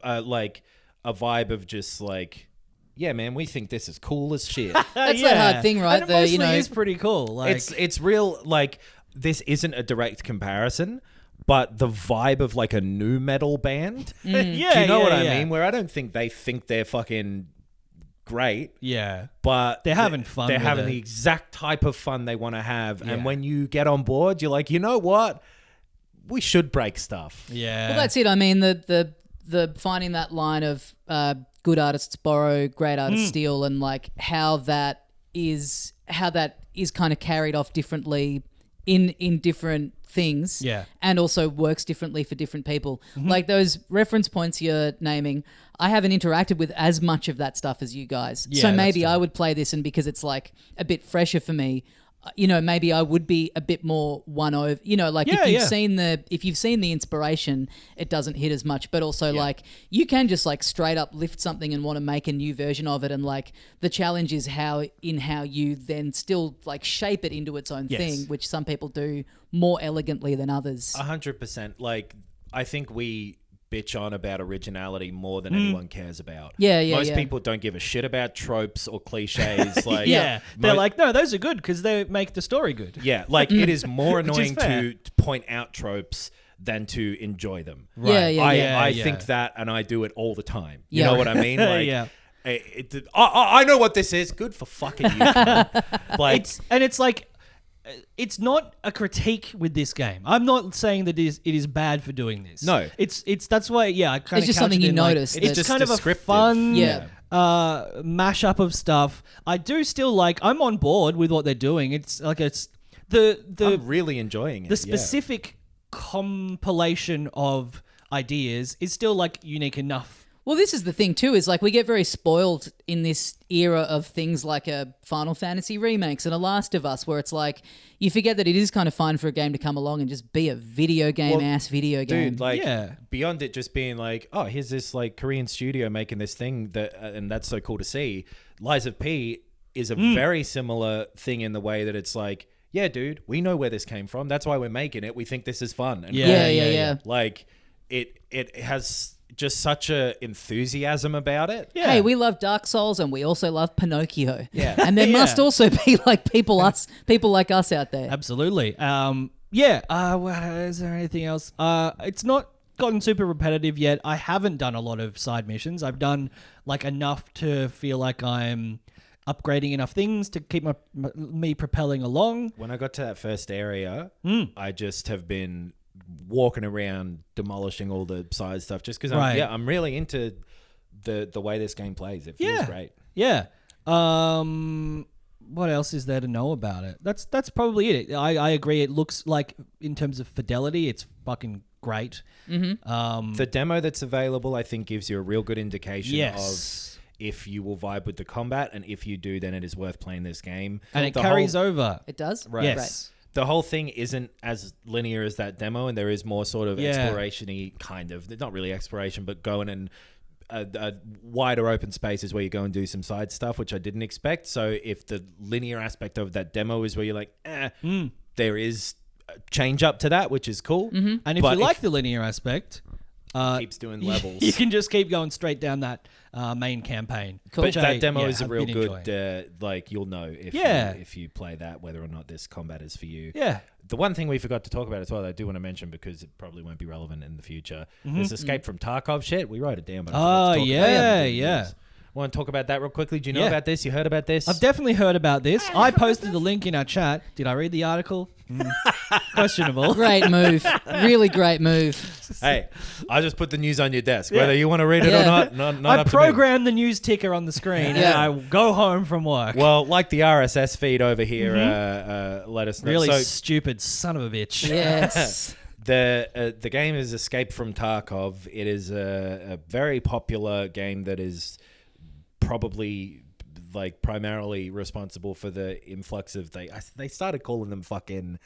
[SPEAKER 3] like a vibe of just like, yeah, man, we think this is cool as shit.
[SPEAKER 1] That's that hard thing, right?
[SPEAKER 2] And it mostly is pretty cool. Like
[SPEAKER 3] it's real. Like this isn't a direct comparison, but the vibe of like a nu metal band. Do you know what I mean? Where I don't think they think they're fucking great.
[SPEAKER 2] Yeah,
[SPEAKER 3] but
[SPEAKER 2] they're having fun.
[SPEAKER 3] They're having
[SPEAKER 2] the
[SPEAKER 3] exact type of fun they want to have, and when you get on board, you're like, you know what? We should break stuff.
[SPEAKER 2] Yeah.
[SPEAKER 1] Well, that's it. I mean, the finding that line of good artists borrow, great artists steal, and like how that is kind of carried off differently in different things.
[SPEAKER 2] Yeah.
[SPEAKER 1] And also works differently for different people. Like those reference points you're naming, I haven't interacted with as much of that stuff as you guys.
[SPEAKER 2] Yeah,
[SPEAKER 1] so maybe I would play this, and because it's like a bit fresher for me, maybe I would be a bit more won over. Like if you've seen the inspiration, it doesn't hit as much. But also, like you can just like straight up lift something and want to make a new version of it. And like the challenge is how you then still like shape it into its own thing, which some people do more elegantly than others.
[SPEAKER 3] 100%. Like I think we bitch on about originality more than anyone cares about. Most people don't give a shit about tropes or cliches. Like,
[SPEAKER 2] they're like, no, those are good because they make the story good.
[SPEAKER 3] Yeah, like it is more annoying to point out tropes than to enjoy them.
[SPEAKER 1] Right.
[SPEAKER 3] I think that, and I do it all the time. You know what I mean? Like, I know what this is. Good for fucking you. Like,
[SPEAKER 2] it's like. It's not a critique with this game. I'm not saying that it is bad for doing this.
[SPEAKER 3] No,
[SPEAKER 2] it's that's why. Yeah, I kind of.
[SPEAKER 1] It's just something you notice.
[SPEAKER 2] It's just kind of a fun mashup of stuff. I do still like. I'm on board with what they're doing. It's like I'm
[SPEAKER 3] really enjoying it.
[SPEAKER 2] The specific compilation of ideas is still like unique enough.
[SPEAKER 1] Well, this is the thing too, is like we get very spoiled in this era of things like a Final Fantasy remakes and a Last of Us, where it's like you forget that it is kind of fun for a game to come along and just be a video game video game.
[SPEAKER 3] Dude, like beyond it just being like, oh, here's this like Korean studio making this thing that, and that's so cool to see. Lies of P is a very similar thing in the way that it's like, yeah, dude, we know where this came from. That's why we're making it. We think this is fun. And
[SPEAKER 1] yeah.
[SPEAKER 3] Like it has just such a enthusiasm about it.
[SPEAKER 1] Yeah. Hey, we love Dark Souls and we also love Pinocchio.
[SPEAKER 3] Yeah.
[SPEAKER 1] And there must also be like people like us out there.
[SPEAKER 2] Absolutely. Is there anything else? It's not gotten super repetitive yet. I haven't done a lot of side missions. I've done like enough to feel like I'm upgrading enough things to keep me propelling along.
[SPEAKER 3] When I got to that first area, I just have been walking around demolishing all the side stuff just because I'm really into the way this game plays. It feels great.
[SPEAKER 2] Yeah. What else is there to know about it? That's probably it. I agree. It looks like in terms of fidelity, it's fucking great.
[SPEAKER 3] The demo that's available, I think, gives you a real good indication of if you will vibe with the combat, and if you do, then it is worth playing this game.
[SPEAKER 2] And it carries over.
[SPEAKER 1] It does?
[SPEAKER 3] Right.
[SPEAKER 2] Yes.
[SPEAKER 3] Right. The whole thing isn't as linear as that demo, and there is more sort of exploration-y kind of, not really exploration, but going and a wider open spaces where you go and do some side stuff, which I didn't expect. So if the linear aspect of that demo is where you're like, there is a change up to that, which is cool.
[SPEAKER 2] Mm-hmm. And if you like the linear aspect,
[SPEAKER 3] keeps doing levels,
[SPEAKER 2] you can just keep going straight down that main campaign.
[SPEAKER 3] Cool. But that demo is a real good, like you'll know if you play that, whether or not this combat is for you.
[SPEAKER 2] Yeah.
[SPEAKER 3] The one thing we forgot to talk about as well, I do want to mention because it probably won't be relevant in the future, is Escape from Tarkov shit. We wrote it down, but want to talk about that real quickly? Do you know about this? You heard about this?
[SPEAKER 2] I've definitely heard about this. I posted the link in our chat. Did I read the article? Questionable.
[SPEAKER 1] Great move. Really great move.
[SPEAKER 3] Hey, I just put the news on your desk. Whether you want to read it or not
[SPEAKER 2] I program the news ticker on the screen and I go home from work.
[SPEAKER 3] Well, like the RSS feed over here, let us know.
[SPEAKER 2] Really stupid son of a bitch.
[SPEAKER 1] Yes.
[SPEAKER 3] The game is Escape from Tarkov. It is a very popular game that is probably like primarily responsible for the influx of they started calling them fucking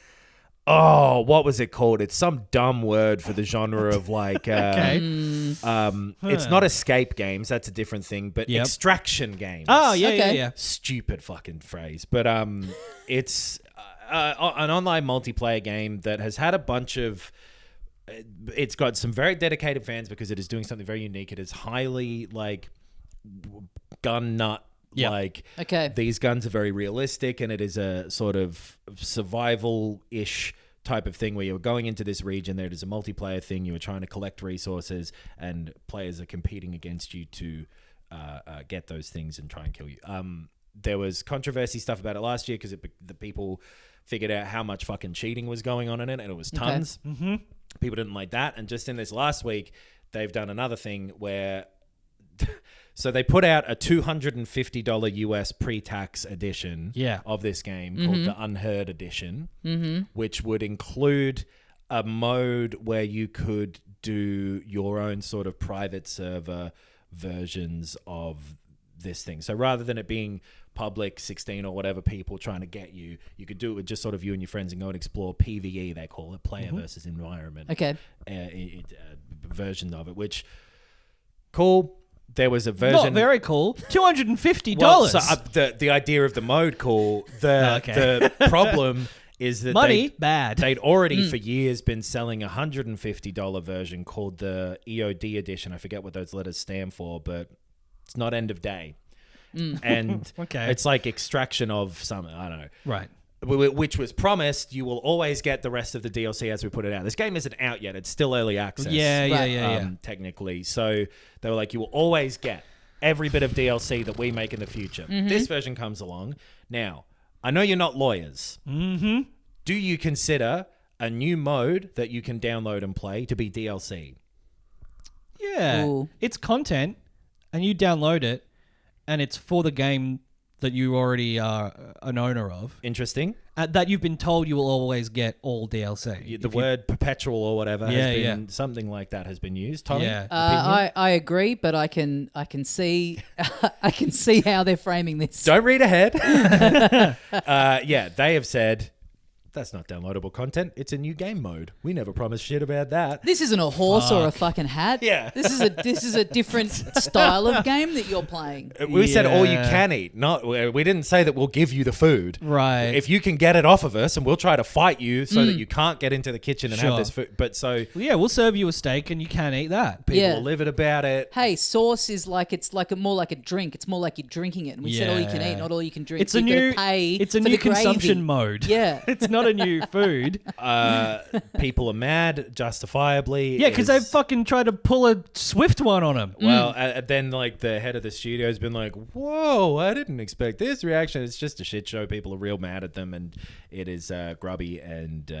[SPEAKER 3] what was it called? It's some dumb word for the genre of like it's not escape games, that's a different thing, but extraction games. Stupid fucking phrase, but it's an online multiplayer game that has had a bunch of it's got some very dedicated fans because it is doing something very unique. It is highly like gun nut. Like these guns are very realistic, and it is a sort of survival-ish type of thing where you're going into this region. There is a multiplayer thing. You are trying to collect resources, and players are competing against you to get those things and try and kill you. There was controversy stuff about it last year because the people figured out how much fucking cheating was going on in it, and it was tons. People didn't like that, and just in this last week, they've done another thing where... So they put out a $250 US pre-tax edition of this game called the Unheard Edition, which would include a mode where you could do your own sort of private server versions of this thing. So rather than it being public 16 or whatever people trying to get you, you could do it with just sort of you and your friends and go and explore PvE, they call it, player versus environment. Version of it, which cool. There was a version.
[SPEAKER 2] Not very cool. $250.
[SPEAKER 3] Well, so the idea of the mode cool. The problem is that they'd already for years been selling a $150 version called the EOD edition. I forget what those letters stand for, but it's not end of day. And it's like extraction of something. I don't know.
[SPEAKER 2] Right.
[SPEAKER 3] Which was promised, you will always get the rest of the DLC as we put it out. This game isn't out yet. It's still early access. Technically. So they were like, you will always get every bit of DLC that we make in the future. This version comes along. Now, I know you're not lawyers. Do you consider a new mode that you can download and play to be DLC?
[SPEAKER 2] Yeah. Ooh. It's content, and you download it, and it's for the game that you already are an owner of.
[SPEAKER 3] Interesting.
[SPEAKER 2] That you've been told you will always get all DLC.
[SPEAKER 3] The word perpetual or whatever has been something like that has been used. Tommy?
[SPEAKER 1] Yeah. I agree, but I can see I can see how they're framing this.
[SPEAKER 3] Don't read ahead. They have said that's not downloadable content. It's a new game mode. We never promised shit about that.
[SPEAKER 1] This isn't a horse or a fucking hat.
[SPEAKER 3] Yeah.
[SPEAKER 1] This is a different style of game that you're playing.
[SPEAKER 3] We said all you can eat. We didn't say that we'll give you the food.
[SPEAKER 2] Right.
[SPEAKER 3] If you can get it off of us, and we'll try to fight you so that you can't get into the kitchen and have this food. But
[SPEAKER 2] we'll serve you a steak and you can eat that.
[SPEAKER 3] People are livid about it.
[SPEAKER 1] Hey, sauce is like more like a drink. It's more like you're drinking it. And we said all you can eat, not all you can drink.
[SPEAKER 2] It's a new consumption mode.
[SPEAKER 1] Yeah.
[SPEAKER 2] It's not a new food.
[SPEAKER 3] People are mad, justifiably.
[SPEAKER 2] Yeah, because they fucking tried to pull a swift one on them.
[SPEAKER 3] Well, then like the head of the studio has been like, whoa, I didn't expect this reaction. It's just a shit show. People are real mad at them, and it is grubby and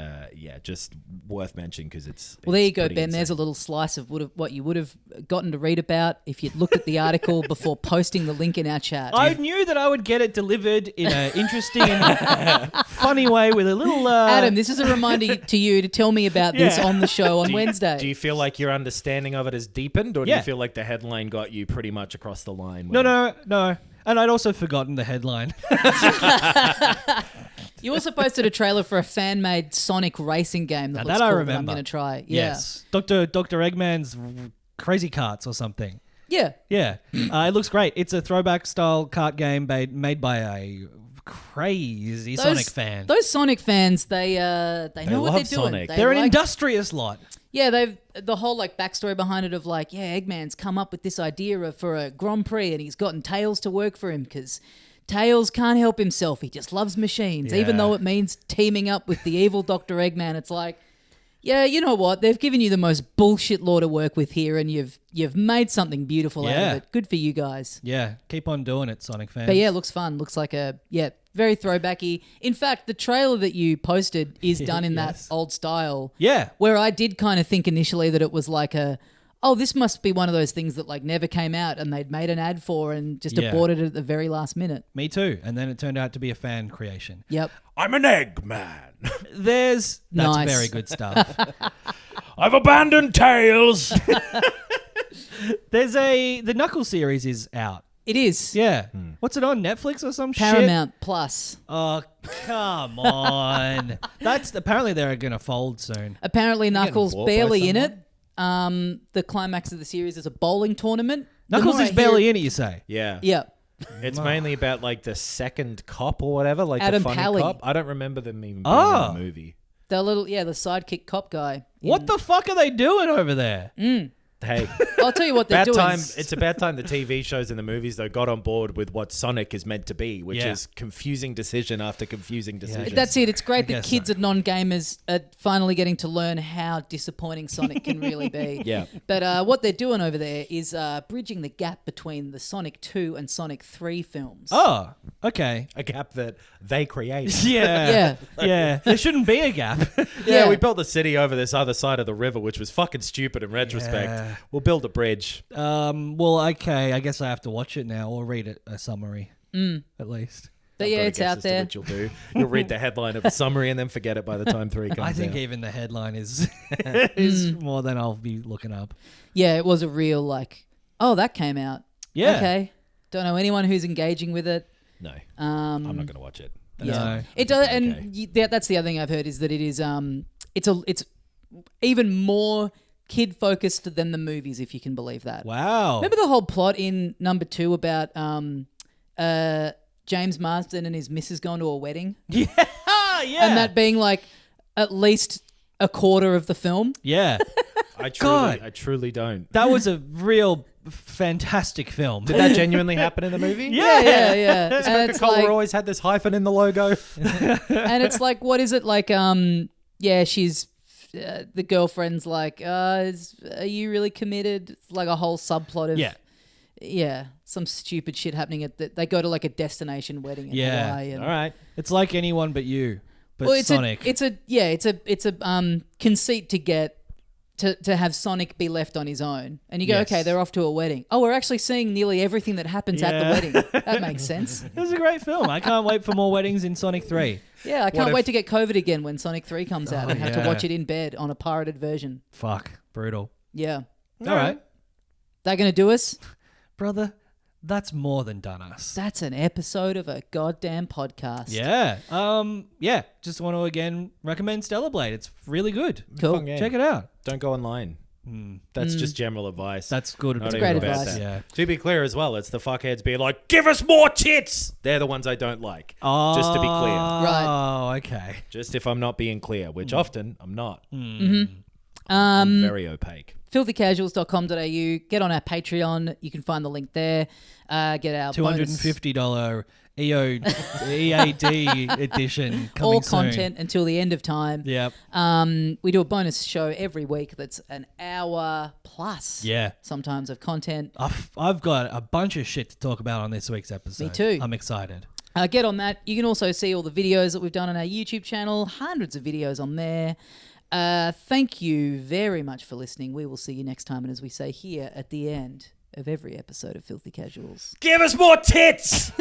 [SPEAKER 3] just worth mentioning because it's...
[SPEAKER 1] Well, there you go, Ben. Insane. There's a little slice of what you would have gotten to read about if you'd looked at the article before posting the link in our chat.
[SPEAKER 2] I knew that I would get it delivered in an interesting and funny way with a little...
[SPEAKER 1] Adam, this is a reminder to you to tell me about this on the show on Wednesday.
[SPEAKER 3] Do you feel like your understanding of it has deepened, or do you feel like the headline got you pretty much across the line?
[SPEAKER 2] No. And I'd also forgotten the headline.
[SPEAKER 1] You also posted a trailer for a fan-made Sonic racing game that
[SPEAKER 2] I remember.
[SPEAKER 1] that I'm going to try.
[SPEAKER 2] Yes. Dr. Eggman's Crazy Carts or something.
[SPEAKER 1] Yeah.
[SPEAKER 2] Yeah. It looks great. It's a throwback style kart game made by a crazy Sonic fan.
[SPEAKER 1] Those Sonic fans, they know what they're
[SPEAKER 3] love
[SPEAKER 1] doing.
[SPEAKER 3] Sonic.
[SPEAKER 2] They're an industrious lot.
[SPEAKER 1] Yeah, they've the whole like backstory behind it of like, yeah, Eggman's come up with this idea for a Grand Prix and he's gotten Tails to work for him because Tails can't help himself. He just loves machines, even though it means teaming up with the evil Dr. Eggman. It's like, yeah, you know what? They've given you the most bullshit law to work with here, and you've made something beautiful out of it. Good for you guys.
[SPEAKER 2] Yeah, keep on doing it, Sonic fans.
[SPEAKER 1] But yeah, it looks fun. Looks like very throwbacky. In fact, the trailer that you posted is done in that old style.
[SPEAKER 2] Yeah.
[SPEAKER 1] Where I did kind of think initially that it was like this must be one of those things that like never came out and they'd made an ad for and just aborted it at the very last minute.
[SPEAKER 2] Me too. And then it turned out to be a fan creation.
[SPEAKER 1] Yep.
[SPEAKER 3] I'm an Eggman.
[SPEAKER 2] That's
[SPEAKER 1] nice.
[SPEAKER 2] Very good stuff.
[SPEAKER 3] I've abandoned Tails.
[SPEAKER 2] The Knuckles series is out.
[SPEAKER 1] It is.
[SPEAKER 2] Yeah. What's it on, Netflix or some
[SPEAKER 1] Paramount
[SPEAKER 2] shit?
[SPEAKER 1] Plus.
[SPEAKER 2] Oh, come on. Apparently they're going to fold soon.
[SPEAKER 1] Apparently Knuckles
[SPEAKER 3] bought by
[SPEAKER 1] barely in
[SPEAKER 3] someone?
[SPEAKER 1] it. The climax of the series is a bowling tournament.
[SPEAKER 2] Knuckles is barely in it, you say?
[SPEAKER 3] Yeah.
[SPEAKER 1] Yep.
[SPEAKER 3] It's mainly about like the second cop or whatever, like
[SPEAKER 1] Adam
[SPEAKER 3] the funny
[SPEAKER 1] Pally.
[SPEAKER 3] cop. I don't remember them even being in the movie.
[SPEAKER 1] The sidekick cop guy.
[SPEAKER 2] What the fuck are they doing over there?
[SPEAKER 3] Hey,
[SPEAKER 1] I'll tell you what they're doing.
[SPEAKER 3] It's about time the TV shows and the movies though got on board with what Sonic is meant to be, which is confusing decision after confusing decision.
[SPEAKER 1] That's it. It's great that kids
[SPEAKER 2] so.
[SPEAKER 1] and non-gamers are finally getting to learn how disappointing Sonic can really be.
[SPEAKER 3] Yeah.
[SPEAKER 1] But what they're doing over there is bridging the gap between the Sonic 2 and Sonic 3 films.
[SPEAKER 2] Oh, okay.
[SPEAKER 3] A gap that they created.
[SPEAKER 2] Yeah. Yeah. There shouldn't be a gap.
[SPEAKER 3] Yeah, we built the city over this other side of the river, which was fucking stupid in retrospect. We'll build a bridge.
[SPEAKER 2] Well, okay. I guess I have to watch it now or read a summary, at least.
[SPEAKER 1] But yeah, it's out there.
[SPEAKER 3] What you'll read the headline of a summary and then forget it by the time 3 comes out.
[SPEAKER 2] I think even the headline is more than I'll be looking up.
[SPEAKER 1] Yeah, it was a real like, oh, that came out.
[SPEAKER 2] Yeah.
[SPEAKER 1] Okay. Don't know anyone who's engaging with it.
[SPEAKER 3] No, I'm not going to watch it.
[SPEAKER 2] No.
[SPEAKER 1] It does, and that's the other thing I've heard is that it is it's even more kid focused than the movies, if you can believe that.
[SPEAKER 2] Wow.
[SPEAKER 1] Remember the whole plot in number 2 about James Marsden and his missus going to a wedding?
[SPEAKER 2] Yeah.
[SPEAKER 1] And that being like at least a quarter of the film?
[SPEAKER 2] Yeah.
[SPEAKER 3] I truly don't.
[SPEAKER 2] That was a real fantastic film.
[SPEAKER 3] Did that genuinely happen in the movie?
[SPEAKER 1] Yeah.
[SPEAKER 3] Does
[SPEAKER 1] And it's
[SPEAKER 3] Coca-Cola
[SPEAKER 1] like,
[SPEAKER 3] always had this hyphen in the logo?
[SPEAKER 1] and it's like, what is it like? She's the girlfriend's like, are you really committed? It's like a whole subplot of some stupid shit happening they go to like a destination wedding in Hawaii. And,
[SPEAKER 3] all right.
[SPEAKER 2] It's like Anyone But You, but
[SPEAKER 1] well, it's
[SPEAKER 2] Sonic.
[SPEAKER 1] it's a conceit to get to have Sonic be left on his own, and you go, okay, they're off to a wedding. Oh, we're actually seeing nearly everything that happens at the wedding. That makes sense.
[SPEAKER 2] It was a great film. I can't wait for more weddings in Sonic 3.
[SPEAKER 1] Yeah, I can't wait to get COVID again when Sonic 3 comes out and have to watch it in bed on a pirated version.
[SPEAKER 2] Fuck. Brutal.
[SPEAKER 1] Yeah.
[SPEAKER 2] All right.
[SPEAKER 1] That going to do us?
[SPEAKER 2] Brother, that's more than done us.
[SPEAKER 1] That's an episode of a goddamn podcast.
[SPEAKER 2] Yeah. Just want to again recommend Stellar Blade. It's really good.
[SPEAKER 1] Cool.
[SPEAKER 3] Fun game.
[SPEAKER 2] Check it out.
[SPEAKER 3] Don't go online. That's just general advice.
[SPEAKER 2] That's good.
[SPEAKER 3] Not
[SPEAKER 1] It's
[SPEAKER 3] even
[SPEAKER 1] great
[SPEAKER 3] about
[SPEAKER 1] advice.
[SPEAKER 3] that.
[SPEAKER 2] Yeah.
[SPEAKER 3] To be clear as well, it's the fuckheads being like, give us more tits! They're the ones I don't like. Just to be clear.
[SPEAKER 2] Oh, okay.
[SPEAKER 3] Just if I'm not being clear, which often I'm not.
[SPEAKER 1] Mm-hmm.
[SPEAKER 3] I'm very opaque.
[SPEAKER 1] filthycasuals.com.au. Get on our Patreon. You can find the link there. Get our
[SPEAKER 2] $250 EAD edition coming
[SPEAKER 1] all
[SPEAKER 2] soon.
[SPEAKER 1] content until the end of time.
[SPEAKER 2] Yep.
[SPEAKER 1] We do a bonus show every week that's an hour plus.
[SPEAKER 2] Yeah.
[SPEAKER 1] Sometimes of content.
[SPEAKER 2] I've got a bunch of shit to talk about on this week's episode.
[SPEAKER 1] Me too.
[SPEAKER 2] I'm excited.
[SPEAKER 1] Get on that. You can also see all the videos that we've done on our YouTube channel. Hundreds of videos on there. Thank you very much for listening. We will see you next time. And as we say here at the end of every episode of Filthy Casuals,
[SPEAKER 3] Give us more tits!